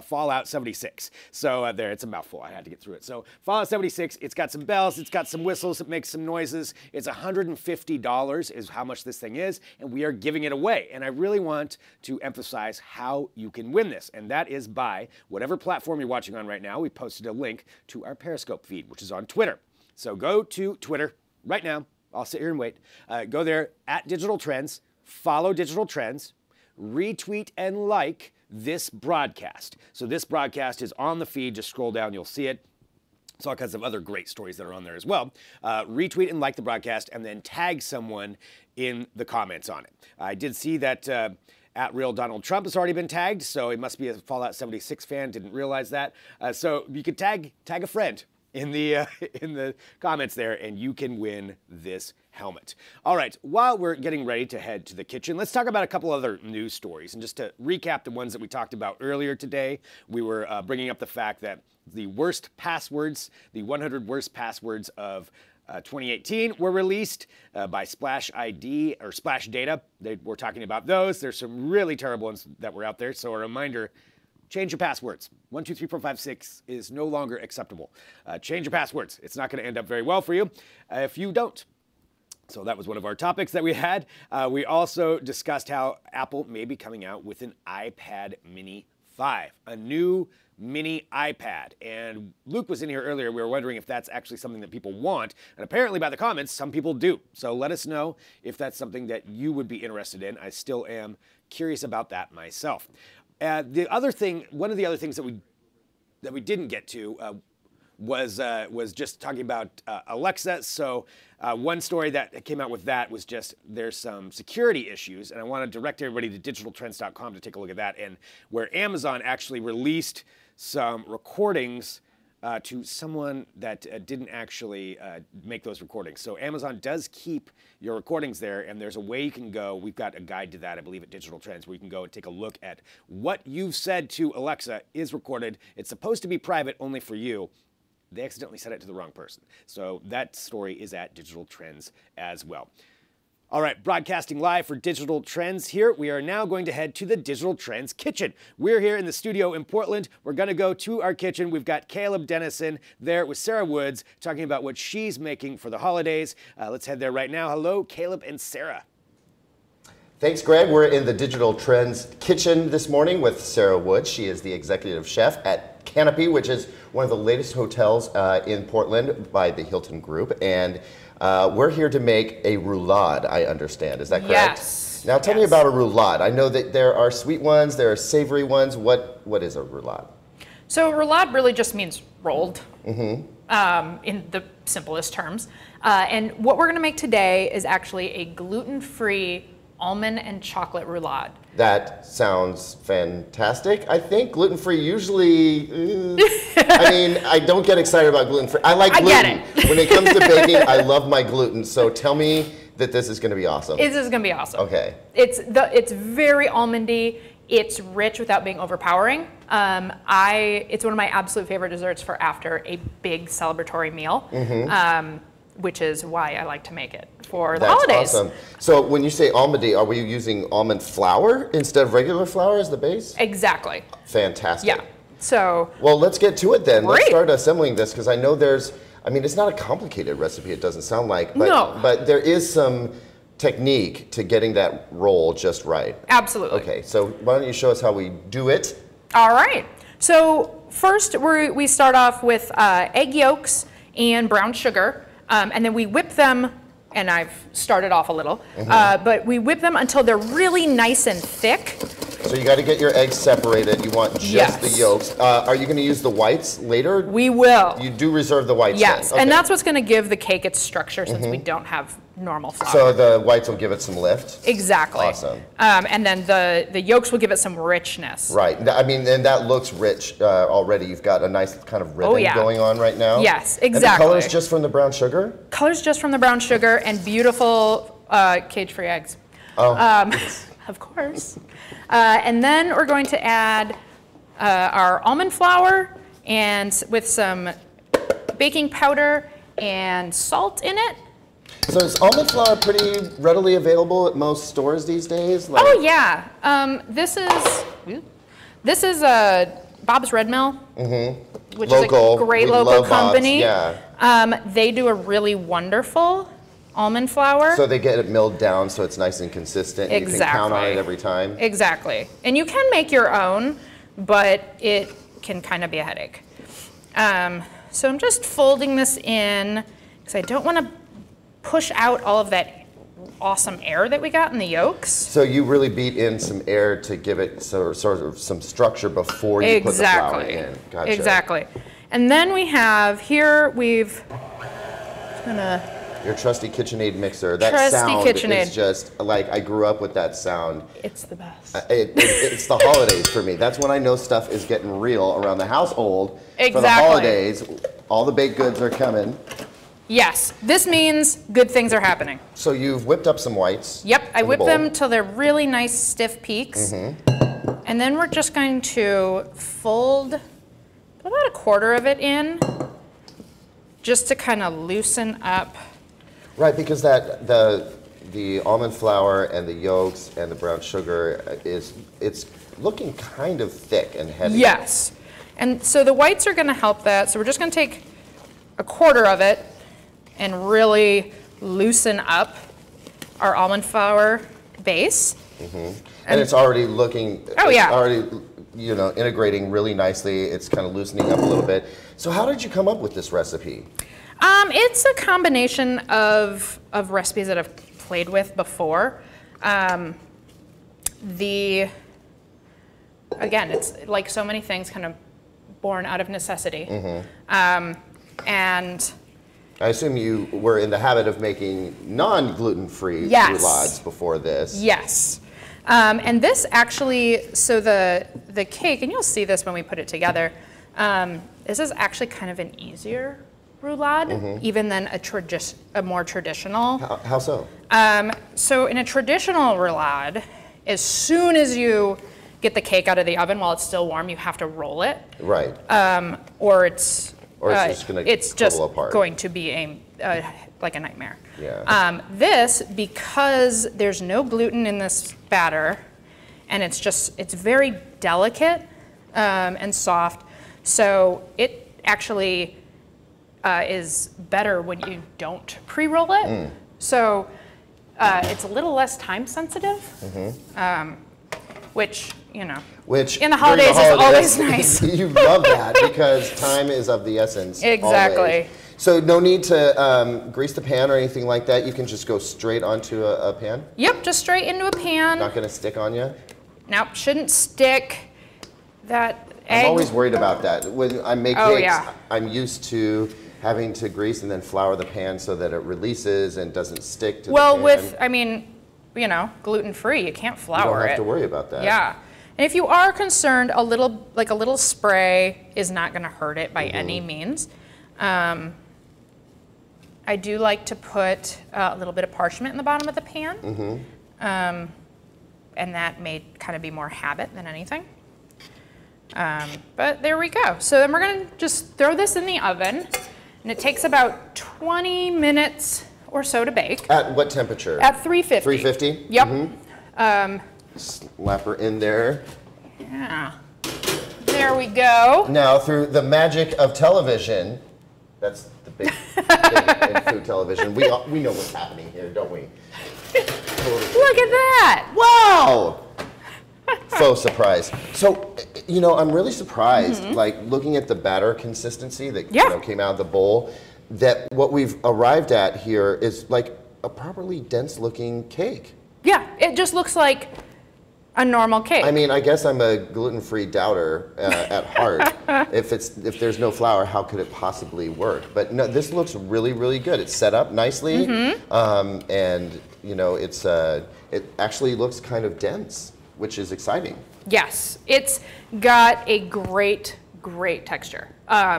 Fallout 76. So there, it's a mouthful. I had to get through it. So Fallout 76, it's got some bells, it's got some whistles, it makes some noises. It's $150 is how much this thing is, and we are giving it away. And I really want to emphasize how you can win this, and that is by whatever platform you're watching on right now. We posted a link to our Periscope feed, which is on Twitter. So go to Twitter right now. I'll sit here and wait. Go there at Digital Trends, follow Digital Trends, retweet and like this broadcast. So this broadcast is on the feed. Just scroll down, you'll see it. There's all kinds of other great stories that are on there as well. Retweet and like the broadcast, and then tag someone in the comments on it. I did see that at Real Donald Trump has already been tagged, so he must be a Fallout 76 fan. Didn't realize that. So you could tag a friend in the comments there, and you can win this helmet. All right, while we're getting ready to head to the kitchen, let's talk about a couple other news stories. And just to recap the ones that we talked about earlier today, we were bringing up the fact that the worst passwords, the 100 worst passwords of 2018 were released by Splash ID or Splash Data. We're talking about those. There's some really terrible ones that were out there. So a reminder, change your passwords. 1, 2, 3, 4, 5, 6 is no longer acceptable. Change your passwords. It's not going to end up very well for you if you don't. So that was one of our topics that we had. We also discussed how Apple may be coming out with an iPad Mini 5, a new mini iPad. And Luke was in here earlier. We were wondering if that's actually something that people want. And apparently by the comments, some people do. So let us know if that's something that you would be interested in. I still am curious about that myself. The other thing, one of the other things that we didn't get to was just talking about Alexa. So one story that came out with that was just there's some security issues, and I want to direct everybody to digitaltrends.com to take a look at that, and where Amazon actually released some recordings to someone that didn't actually make those recordings. So Amazon does keep your recordings there, and there's a way you can go. We've got a guide to that, I believe, at Digital Trends, where you can go and take a look at what you've said to Alexa is recorded. It's supposed to be private only for you. They accidentally said it to the wrong person. So that story is at Digital Trends as well. All right, broadcasting live for Digital Trends here. We are now going to head to the Digital Trends kitchen. We're here in the studio in Portland. We're going to go to our kitchen. We've got Caleb Dennison there with Sara Woods talking about what she's making for the holidays. Let's head there right now. Hello, Caleb and Sara. Thanks, Greg. We're in the Digital Trends kitchen this morning with Sara Woods. She is the executive chef at Canopy, which is one of the latest hotels in Portland by the Hilton Group. And we're here to make a roulade, I understand. Is that correct? Yes. Now tell me about a roulade. I know that there are sweet ones, there are savory ones. What is a roulade? So roulade really just means rolled, in the simplest terms. And what we're gonna make today is actually a gluten-free almond and chocolate roulade. That sounds fantastic. I think gluten-free usually, I mean, I don't get excited about gluten-free. I like gluten. I get it. When it comes to baking, I love my gluten. So tell me that this is gonna be awesome. This is gonna be awesome. Okay. It's very almondy. It's rich without being overpowering. It's one of my absolute favorite desserts for after a big celebratory meal. Which is why I like to make it for the holidays. That's awesome. So when you say almondy, are we using almond flour instead of regular flour as the base? Exactly. Fantastic. Yeah. So. Well, let's get to it then. Great. Let's start assembling this, because I know it's not a complicated recipe, it doesn't sound like, but, no. But there is some technique to getting that roll just right. Absolutely. Okay, so why don't you show us how we do it? All right. So first we start off with egg yolks and brown sugar. And then we whip them and I've started off a little, but we whip them until they're really nice and thick. So you got to get your eggs separated. You want just the yolks. Are you going to use the whites later? We will. You do reserve the whites. Yes, okay. and that's what's going to give the cake its structure since we don't have normal flour. So the whites will give it some lift? Exactly. Awesome. And then the yolks will give it some richness. Right. I mean, and that looks rich already. You've got a nice kind of ribbon going on right now. Yes, exactly. And the color's just from the brown sugar? Color's just from the brown sugar and beautiful cage-free eggs. Oh. Of course. And then we're going to add our almond flour and with some baking powder and salt in it. So is almond flour pretty readily available at most stores these days? Like... Oh yeah. This is Bob's Red Mill, which is a great local company. They do a really wonderful almond flour. So they get it milled down so it's nice and consistent. And you can count on it every time. Exactly. And you can make your own, but it can kind of be a headache. So I'm just folding this in because I don't want to push out all of that awesome air that we got in the yolks. So you really beat in some air to give it sort of some structure before you put the flour in. Gotcha. Exactly. And then we have here, your trusty KitchenAid mixer. That trusty sound KitchenAid. is just like, I grew up with that sound. It's the best. It's the holidays for me. That's when I know stuff is getting real around the household. Exactly. For the holidays, all the baked goods are coming. Yes, this means good things are happening. So you've whipped up some whites. Yep, I whip them till they're really nice stiff peaks. And then we're just going to fold about a quarter of it in just to kind of loosen up. Right, because the almond flour and the yolks and the brown sugar it's looking kind of thick and heavy. Yes, and so the whites are going to help that. So we're just going to take a quarter of it and really loosen up our almond flour base. And it's already looking. Already, integrating really nicely. It's kind of loosening up a little bit. So how did you come up with this recipe? It's a combination of recipes that I've played with before. Again, it's like so many things kind of born out of necessity. And I assume you were in the habit of making non-gluten-free roulades before this. Yes. And this actually, so the cake, and you'll see this when we put it together, this is actually kind of an easier roulade, even than a more traditional. How so? So in a traditional roulade, as soon as you get the cake out of the oven while it's still warm, you have to roll it. Right. Or it's just going to crumble apart. Going to be like a nightmare. Yeah. This, because there's no gluten in this batter, and it's very delicate and soft, so it actually is better when you don't pre-roll it. So it's a little less time sensitive, which in the holidays is always nice. You love that because time is of the essence. Exactly. Always. So no need to grease the pan or anything like that. You can just go straight onto a pan? Yep, just straight into a pan. Not going to stick on you? Nope, shouldn't stick. That egg. I'm always worried about that. When I make cakes, I'm used to having to grease and then flour the pan so that it releases and doesn't stick to the pan. Gluten-free, you can't flour it. You don't have to worry about that. Yeah. And if you are concerned, a little spray is not going to hurt it by any means. I do like to put a little bit of parchment in the bottom of the pan. And that may kind of be more habit than anything. But there we go. So then we're going to just throw this in the oven. And it takes about 20 minutes or so to bake. At what temperature? At 350. 350? Yep. Slap her in there. Yeah. There we go. Now, through the magic of television, that's the big thing in food television. We know what's happening here, don't we? Look at that. Wow. Faux surprise. So, I'm really surprised, like looking at the batter consistency that came out of the bowl, that what we've arrived at here is like a properly dense looking cake. Yeah, it just looks like a normal cake. I mean, I guess I'm a gluten-free doubter at heart. If there's no flour, how could it possibly work? But no, this looks really, really good. It's set up nicely, and you know, it actually looks kind of dense, which is exciting. Yes, it's got a great texture. I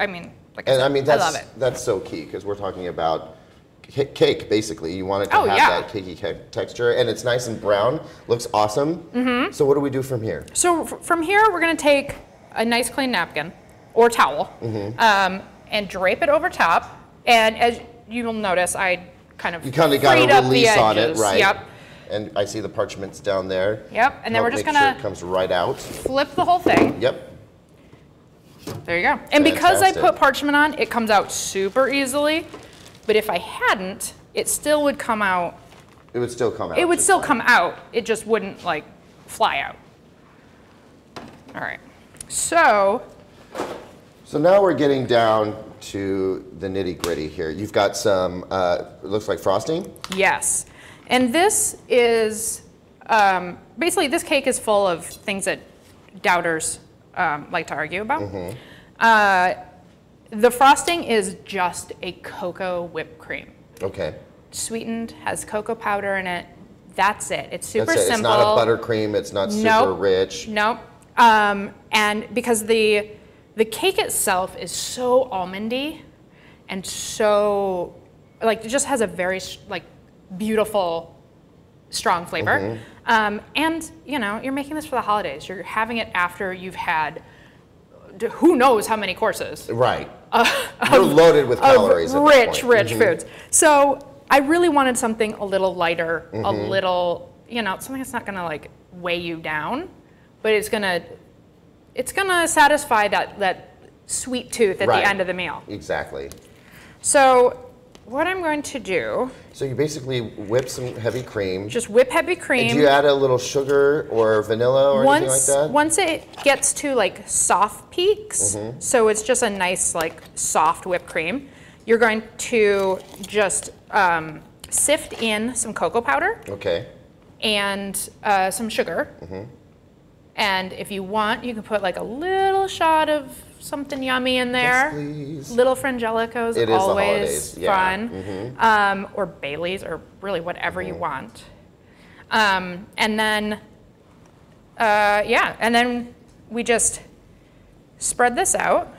mean, like I said, I love it. That's so key because we're talking about cake, basically. You want it to have that cakey texture, and it's nice and brown. Looks awesome. So what do we do from here? So from here, we're going to take a nice clean napkin or towel and drape it over top. And as you will notice, I kind of got a release on it, right? Yep. And I see the parchments down there. Yep. And then we're just going to it comes right out. Flip the whole thing. Yep. There you go. And because I put parchment on, it comes out super easily. But if I hadn't, it still would come out. It would still come out. It would still come out. It just wouldn't like fly out. All right. So now we're getting down to the nitty gritty here. You've got some, it looks like frosting? Yes. And this is, basically this cake is full of things that doubters like to argue about. The frosting is just a cocoa whipped cream. Okay. Sweetened, has cocoa powder in it. That's it. It's super simple. It's not a buttercream. It's not super rich. Nope. And because the cake itself is so almondy and so, like, it just has a very, like, beautiful, strong flavor. And, you know, you're making this for the holidays. You're having it after you've had who knows how many courses. Right. You're loaded with calories. Rich foods. So I really wanted something a little lighter, a little, you know, something that's not gonna like weigh you down, but it's gonna satisfy that sweet tooth at the end of the meal. Exactly. So what I'm going to do. So you basically whip some heavy cream. Just whip heavy cream. And do you add a little sugar or vanilla or anything like that? Once it gets to like soft peaks, so it's just a nice like soft whipped cream, you're going to just sift in some cocoa powder. Okay. And some sugar. And if you want, you can put like a little shot of something yummy in there. Yes, please. Little Frangelicos, it always is fun. Or Bailey's, or really whatever you want. And then, and then we just spread this out.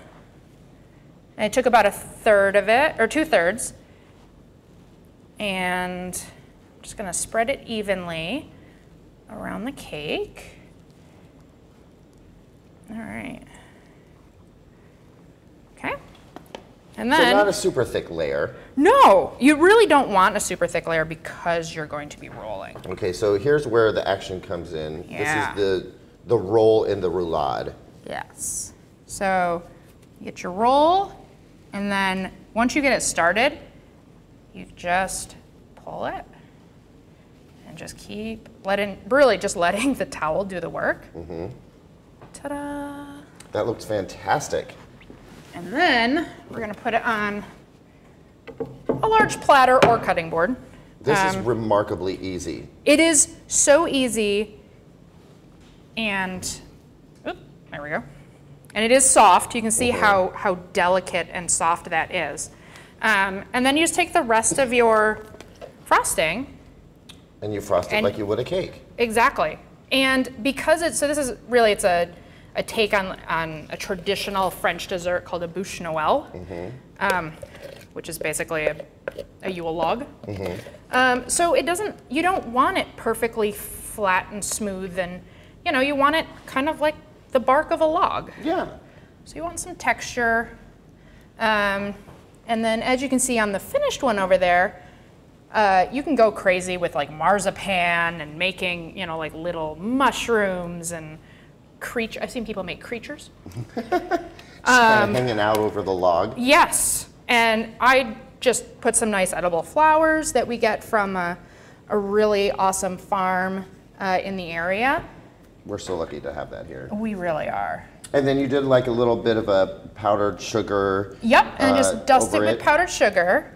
And I took about 1/3 of it, or 2/3. And I'm just gonna spread it evenly around the cake. All right. Okay. And then. So not a super thick layer. No, you really don't want a super thick layer because you're going to be rolling. Okay, so here's where the action comes in. Yeah. This is the roll in the roulade. Yes. So you get your roll, and then once you get it started, you just pull it and just keep letting the towel do the work. Ta-da! That looks fantastic. And then we're gonna put it on a large platter or cutting board. This is remarkably easy. It is so easy, and there we go. And it is soft. You can see how delicate and soft that is. And then you just take the rest of your frosting. And you frost it like you would a cake. Exactly. And because it's a take on a traditional French dessert called a bûche Noël, which is basically a Yule log. So you don't want it perfectly flat and smooth, and you want it kind of like the bark of a log. Yeah. So you want some texture. And then as you can see on the finished one over there, you can go crazy with like marzipan and making, like little mushrooms and I've seen people make creatures. Just kind of hanging out over the log. Yes, and I just put some nice edible flowers that we get from a really awesome farm in the area. We're so lucky to have that here. We really are. And then you did like a little bit of a powdered sugar. Yep, and just dust it with powdered sugar.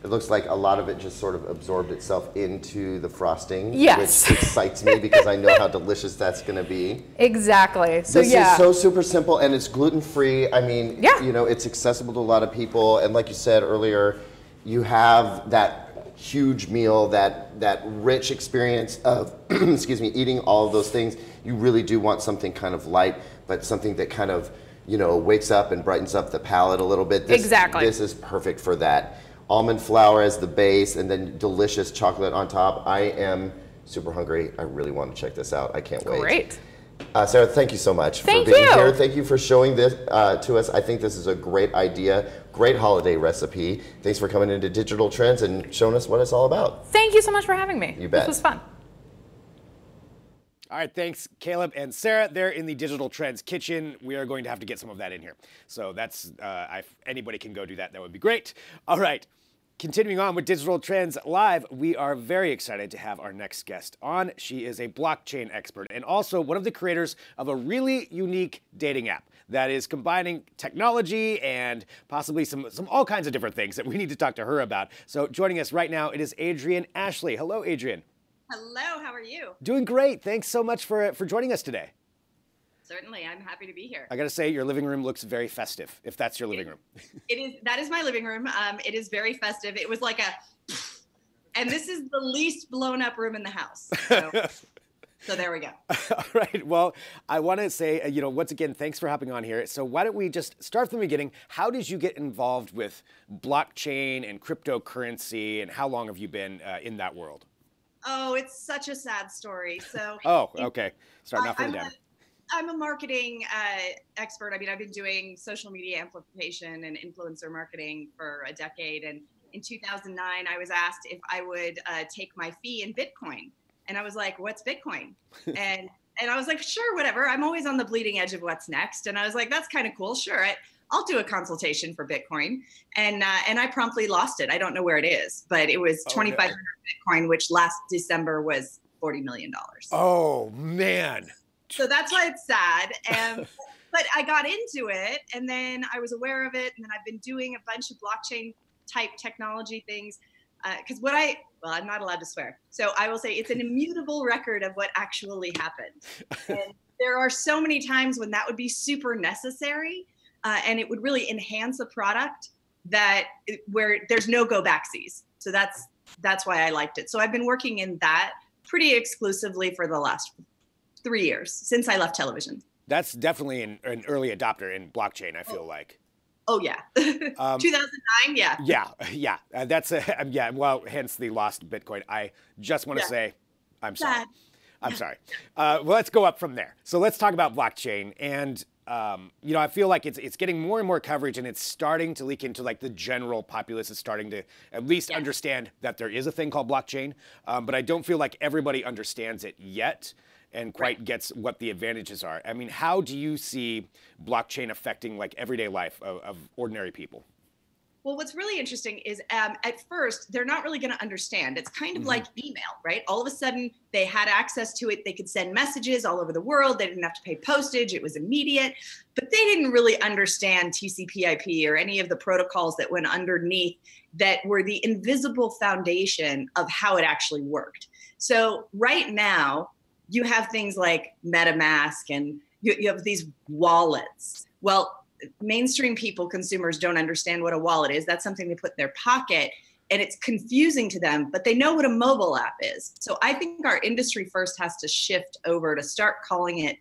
It looks like a lot of it just sort of absorbed itself into the frosting, yes. which excites me because I know how delicious that's going to be. Exactly. So this is so super simple, and it's gluten-free. I mean, you know, it's accessible to a lot of people, and like you said earlier, you have that huge meal, that rich experience of, excuse me, eating all of those things. You really do want something kind of light, but something that kind of, you know, wakes up and brightens up the palate a little bit. Exactly. This is perfect for that. Almond flour as the base, and then delicious chocolate on top. I am super hungry. I really want to check this out. I can't wait. Great. Sarah, thank you so much for being here. Thank you for showing this to us. I think this is a great idea, great holiday recipe. Thanks for coming into Digital Trends and showing us what it's all about. Thank you so much for having me. You bet. This was fun. All right, thanks, Caleb and Sarah. They're in the Digital Trends kitchen. We are going to have to get some of that in here. So that's, if anybody can go do that, that would be great. All right. Continuing on with Digital Trends Live, we are very excited to have our next guest on. She is a blockchain expert and also one of the creators of a really unique dating app that is combining technology and possibly some all kinds of different things that we need to talk to her about. So joining us right now, it is Adryenn Ashley. Hello, Adryenn. Hello, how are you? Doing great. Thanks so much for joining us today. Certainly, I'm happy to be here. I gotta say, your living room looks very festive, if that's your living room. It is. That is my living room. It is very festive. It was like and this is the least blown up room in the house. So there we go. All right. Well, I want to say, you know, once again, thanks for hopping on here. So why don't we just start from the beginning? How did you get involved with blockchain and cryptocurrency, and how long have you been in that world? Oh, it's such a sad story. So. Oh, okay. Starting off from the down. I'm a marketing expert. I mean, I've been doing social media amplification and influencer marketing for a decade. And in 2009, I was asked if I would take my fee in Bitcoin. And I was like, what's Bitcoin? And I was like, sure, whatever. I'm always on the bleeding edge of what's next. And I was like, that's kind of cool. Sure, I'll do a consultation for Bitcoin. And I promptly lost it. I don't know where it is, but it was 2,500 Bitcoin, which last December was $40 million. Oh, man. So that's why it's sad. But I got into it, and then I was aware of it, and then I've been doing a bunch of blockchain type technology things. Because I'm not allowed to swear. So I will say it's an immutable record of what actually happened. And there are so many times when that would be super necessary, and it would really enhance a product where there's no go backsies. So that's why I liked it. So I've been working in that pretty exclusively for the last 3 years since I left television. That's definitely an early adopter in blockchain, I feel like. Oh, yeah. 2009, yeah. Yeah. That's well, hence the lost Bitcoin. I just want to say, I'm sorry. Sad. I'm sorry. Well, let's go up from there. So let's talk about blockchain. And, you know, I feel like it's getting more and more coverage, and it's starting to leak into like the general populace is starting to at least understand that there is a thing called blockchain. But I don't feel like everybody understands it yet and quite gets what the advantages are. I mean, how do you see blockchain affecting like everyday life of ordinary people? Well, what's really interesting is at first, they're not really going to understand. It's kind of like email, right? All of a sudden, they had access to it. They could send messages all over the world. They didn't have to pay postage. It was immediate. But they didn't really understand TCP/IP or any of the protocols that went underneath that were the invisible foundation of how it actually worked. So right now, you have things like MetaMask, and you have these wallets. Well, mainstream people, consumers, don't understand what a wallet is. That's something they put in their pocket, and it's confusing to them, but they know what a mobile app is. So I think our industry first has to shift over to start calling it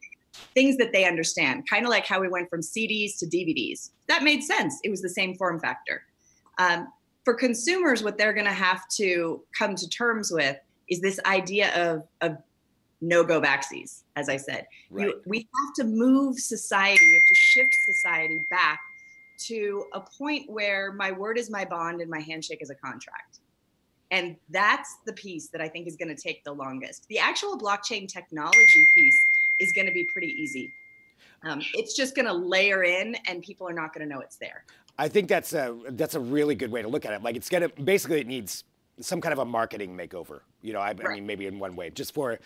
things that they understand, kind of like how we went from CDs to DVDs. That made sense. It was the same form factor. For consumers, what they're going to have to come to terms with is this idea of no-go backsies, as I said. Right. We have to move society, we have to shift society back to a point where my word is my bond and my handshake is a contract. And that's the piece that I think is going to take the longest. The actual blockchain technology piece is going to be pretty easy. It's just going to layer in, and people are not going to know it's there. I think that's a really good way to look at it. Like, it's gonna basically, it needs some kind of a marketing makeover. You know, I mean, maybe in one way, just for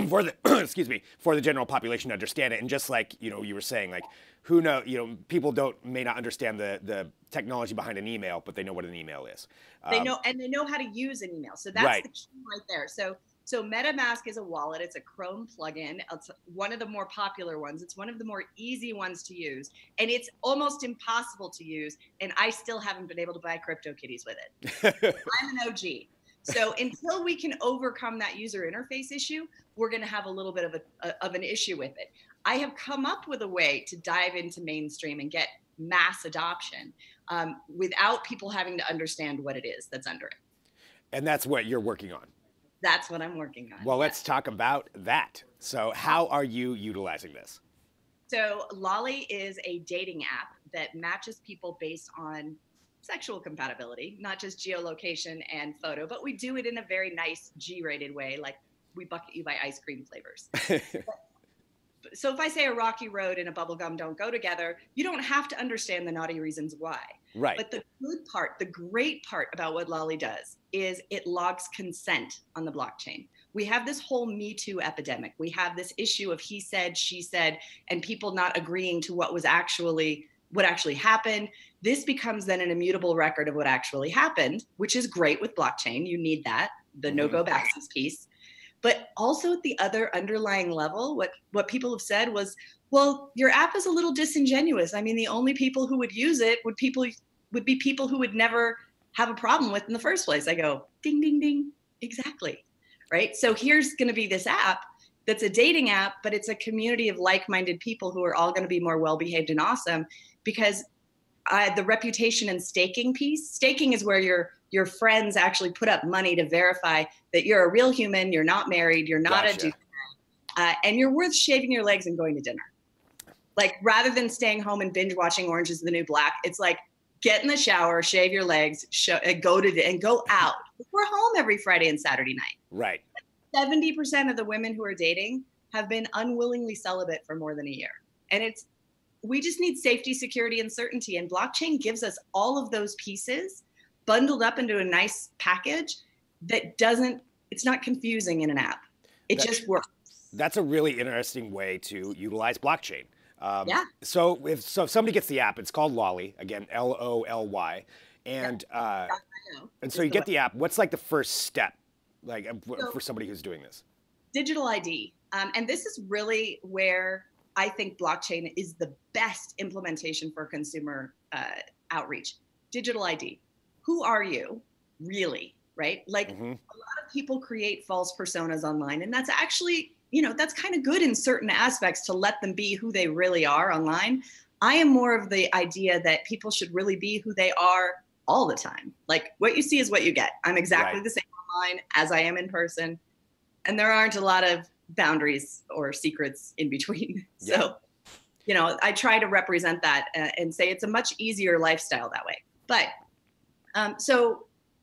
for the excuse me, for the general population to understand it. And just like, you know, you were saying, like, who know, you know, people may not understand the technology behind an email, but they know what an email is. They know, and they know how to use an email. So that's the key right there. So MetaMask is a wallet. It's a Chrome plugin. It's one of the more popular ones. It's one of the more easy ones to use. And it's almost impossible to use. And I still haven't been able to buy CryptoKitties with it. I'm an OG. So until we can overcome that user interface issue, we're going to have a little bit of an issue with it. I have come up with a way to dive into mainstream and get mass adoption without people having to understand what it is that's under it. And that's what you're working on. That's what I'm working on. Well, let's talk about that. So how are you utilizing this? So Loly is a dating app that matches people based on sexual compatibility, not just geolocation and photo, but we do it in a very nice G-rated way, like we bucket you by ice cream flavors. So if I say a rocky road and a bubblegum don't go together, you don't have to understand the naughty reasons why. Right. But the good part, the great part about what Loly does is it logs consent on the blockchain. We have this whole Me Too epidemic. We have this issue of he said, she said, and people not agreeing to what actually happened. This becomes then an immutable record of what actually happened, which is great with blockchain. You need that, the no-go backsies piece. But also at the other underlying level, what people have said was, well, your app is a little disingenuous. I mean, the only people who would use it would be people who would never have a problem with in the first place. I go, ding, ding, ding. Exactly. Right. So here's going to be this app that's a dating app, but it's a community of like-minded people who are all going to be more well-behaved and awesome, because the reputation and staking piece, staking is where your friends actually put up money to verify that you're a real human, you're not married, you're not a dude, and you're worth shaving your legs and going to dinner. Like, rather than staying home and binge watching Orange is the New Black, it's like, get in the shower, shave your legs, go out. We're home every Friday and Saturday night. Right. 70% of the women who are dating have been unwillingly celibate for more than a year. And we just need safety, security, and certainty. And blockchain gives us all of those pieces bundled up into a nice package that it's not confusing in an app. It just works. That's a really interesting way to utilize blockchain. Yeah. So if somebody gets the app, it's called Loly, again, Loly. And so you get the app. What's like the first step, like for somebody who's doing this? Digital ID. And this is really where I think blockchain is the best implementation for consumer outreach. Digital ID. Who are you, really, right? Like, a lot of people create false personas online, and that's actually, that's kind of good in certain aspects to let them be who they really are online. I am more of the idea that people should really be who they are all the time. Like, what you see is what you get. I'm exactly the same online as I am in person, and there aren't a lot of boundaries or secrets in between. Yeah. So, I try to represent that and say it's a much easier lifestyle that way. But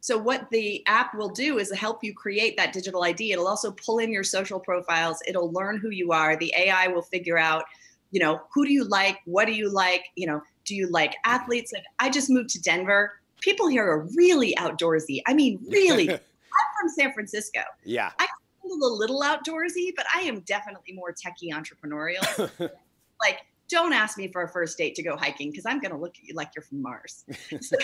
so what the app will do is help you create that digital ID. It'll also pull in your social profiles. It'll learn who you are. The AI will figure out, who do you like? What do you like? Do you like athletes? Like, I just moved to Denver. People here are really outdoorsy. I mean, really. I'm from San Francisco. Yeah. I feel a little outdoorsy, but I am definitely more techie entrepreneurial. Like, don't ask me for a first date to go hiking, because I'm going to look at you like you're from Mars. So,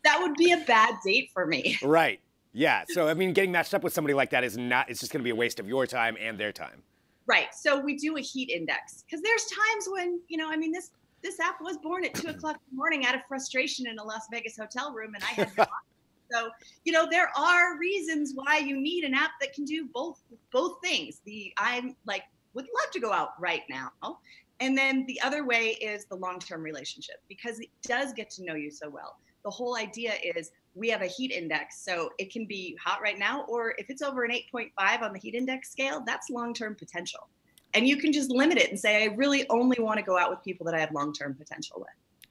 that would be a bad date for me. Right. Yeah. So, I mean, getting matched up with somebody like that it's just going to be a waste of your time and their time. Right. So we do a heat index, because there's times when, this app was born at 2:00 in the morning out of frustration in a Las Vegas hotel room, and I had no option. So, there are reasons why you need an app that can do both things. I'm like, would love to go out right now. And then the other way is the long-term relationship, because it does get to know you so well. The whole idea is we have a heat index, so it can be hot right now, or if it's over an 8.5 on the heat index scale, that's long-term potential. And you can just limit it and say, I really only want to go out with people that I have long-term potential with.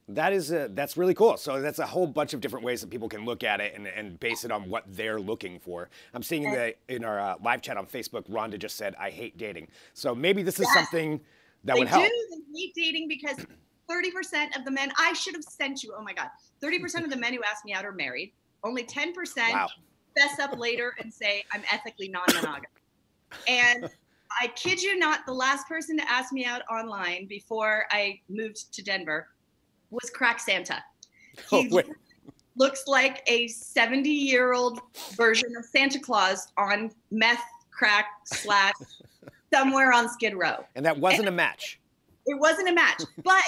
That's really cool. So that's a whole bunch of different ways that people can look at it and base it on what they're looking for. I'm seeing in our live chat on Facebook, Rhonda just said, I hate dating. So maybe this is something that would help. They hate dating because 30% of the men, I should have sent you, oh my God, 30% of the men who ask me out are married. Only 10% fess up later and say I'm ethically non-monogamous. And I kid you not, the last person to ask me out online before I moved to Denver was Crack Santa. He looks like a 70-year-old version of Santa Claus on meth, crack, / somewhere on Skid Row. And that wasn't a match. It wasn't a match, but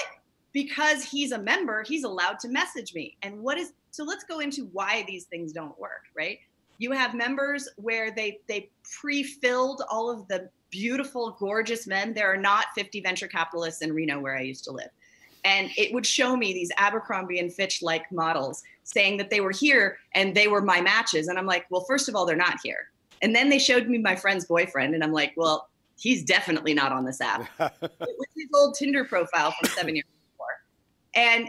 because he's a member, he's allowed to message me. And so let's go into why these things don't work, right? You have members where they pre-filled all of the beautiful, gorgeous men. There are not 50 venture capitalists in Reno where I used to live. And it would show me these Abercrombie and Fitch-like models saying that they were here and they were my matches. And I'm like, well, first of all, they're not here. And then they showed me my friend's boyfriend. And I'm like, well, he's definitely not on this app. It was his old Tinder profile from 7 years before.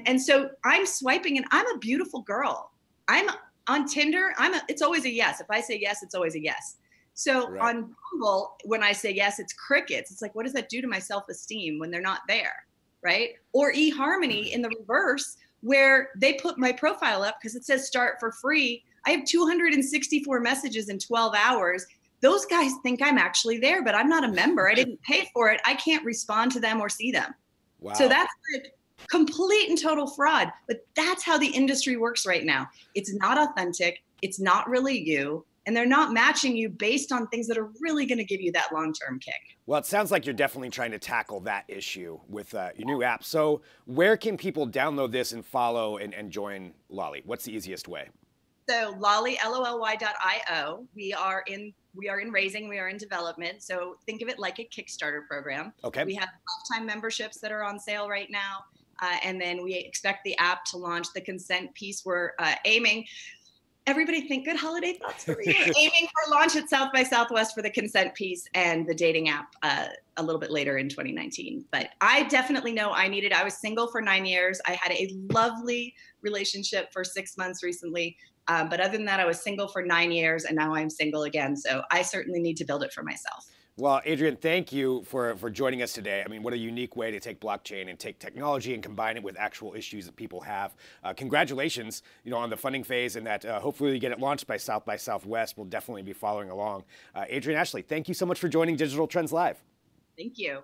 And so I'm swiping and I'm a beautiful girl. I'm on Tinder. It's always a yes. If I say yes, it's always a yes. So on Bumble, when I say yes, it's crickets. It's like, what does that do to my self-esteem when they're not there, right? Or eHarmony in the reverse, where they put my profile up because it says start for free. I have 264 messages in 12 hours. Those guys think I'm actually there, but I'm not a member. I didn't pay for it. I can't respond to them or see them. Wow. So that's like complete and total fraud. But that's how the industry works right now. It's not authentic. It's not really you. And they're not matching you based on things that are really going to give you that long-term kick. Well, it sounds like you're definitely trying to tackle that issue with your new app. So where can people download this and follow and join Loly? What's the easiest way? So Loly, LOLY.io. We are in raising, we are in development. So think of it like a Kickstarter program. Okay. We have lifetime memberships that are on sale right now. And then we expect the app to launch. The consent piece, we're aiming. Everybody think good holiday thoughts for me. Aiming for launch at South by Southwest for the consent piece and the dating app a little bit later in 2019. But I definitely know I needed. I was single for 9 years. I had a lovely relationship for 6 months recently. But other than that, I was single for 9 years and now I'm single again. So I certainly need to build it for myself. Well, Adryenn, thank you for joining us today. I mean, what a unique way to take blockchain and take technology and combine it with actual issues that people have. Congratulations, on the funding phase, and that hopefully you get it launched by South by Southwest. We'll definitely be following along. Adryenn Ashley, thank you so much for joining Digital Trends Live. Thank you.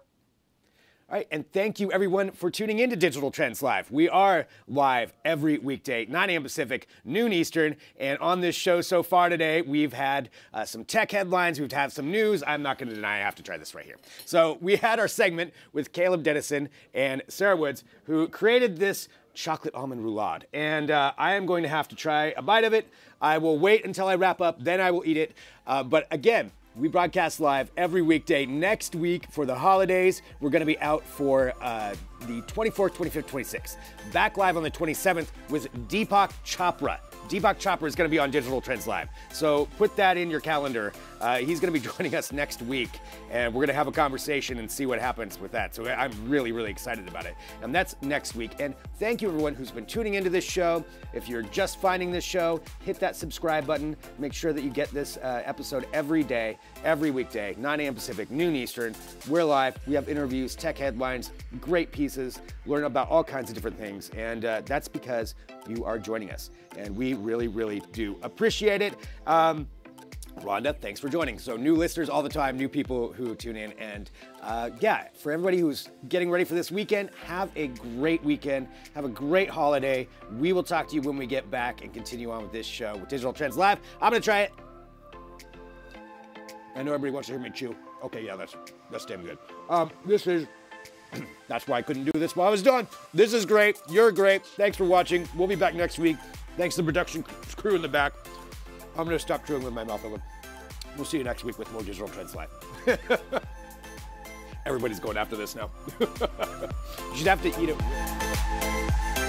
All right, and thank you everyone for tuning in to Digital Trends Live. We are live every weekday, 9 a.m. Pacific, noon Eastern, and on this show so far today, we've had some tech headlines, we've had some news. I'm not going to deny I have to try this right here. So we had our segment with Caleb Dennison and Sara Woods, who created this chocolate almond roulade, and I am going to have to try a bite of it. I will wait until I wrap up, then I will eat it. But again, we broadcast live every weekday. Next week for the holidays, we're going to be out for the 24th, 25th, 26th. Back live on the 27th with Deepak Chopra. Deepak Chopra is going to be on Digital Trends Live. So put that in your calendar. He's going to be joining us next week, and we're going to have a conversation and see what happens with that. So I'm really, really excited about it. And that's next week. And thank you, everyone who's been tuning into this show. If you're just finding this show, hit that subscribe button. Make sure that you get this episode every day, every weekday, 9 a.m. Pacific, noon Eastern. We're live. We have interviews, tech headlines, great pieces, learn about all kinds of different things. And that's because you are joining us. And we really, really do appreciate it. Rhonda, thanks for joining. So new listeners all the time, new people who tune in. And yeah, for everybody who's getting ready for this weekend, have a great weekend. Have a great holiday. We will talk to you when we get back and continue on with this show with Digital Trends Live. I'm going to try it. I know everybody wants to hear me chew. Okay, yeah, that's damn good. This is... That's why I couldn't do this while I was done. This is great. You're great. Thanks for watching. We'll be back next week. Thanks to the production crew in the back. I'm going to stop chewing with my mouth open. We'll see you next week with more Digital Trends Live. Everybody's going after this now. You should have to eat it.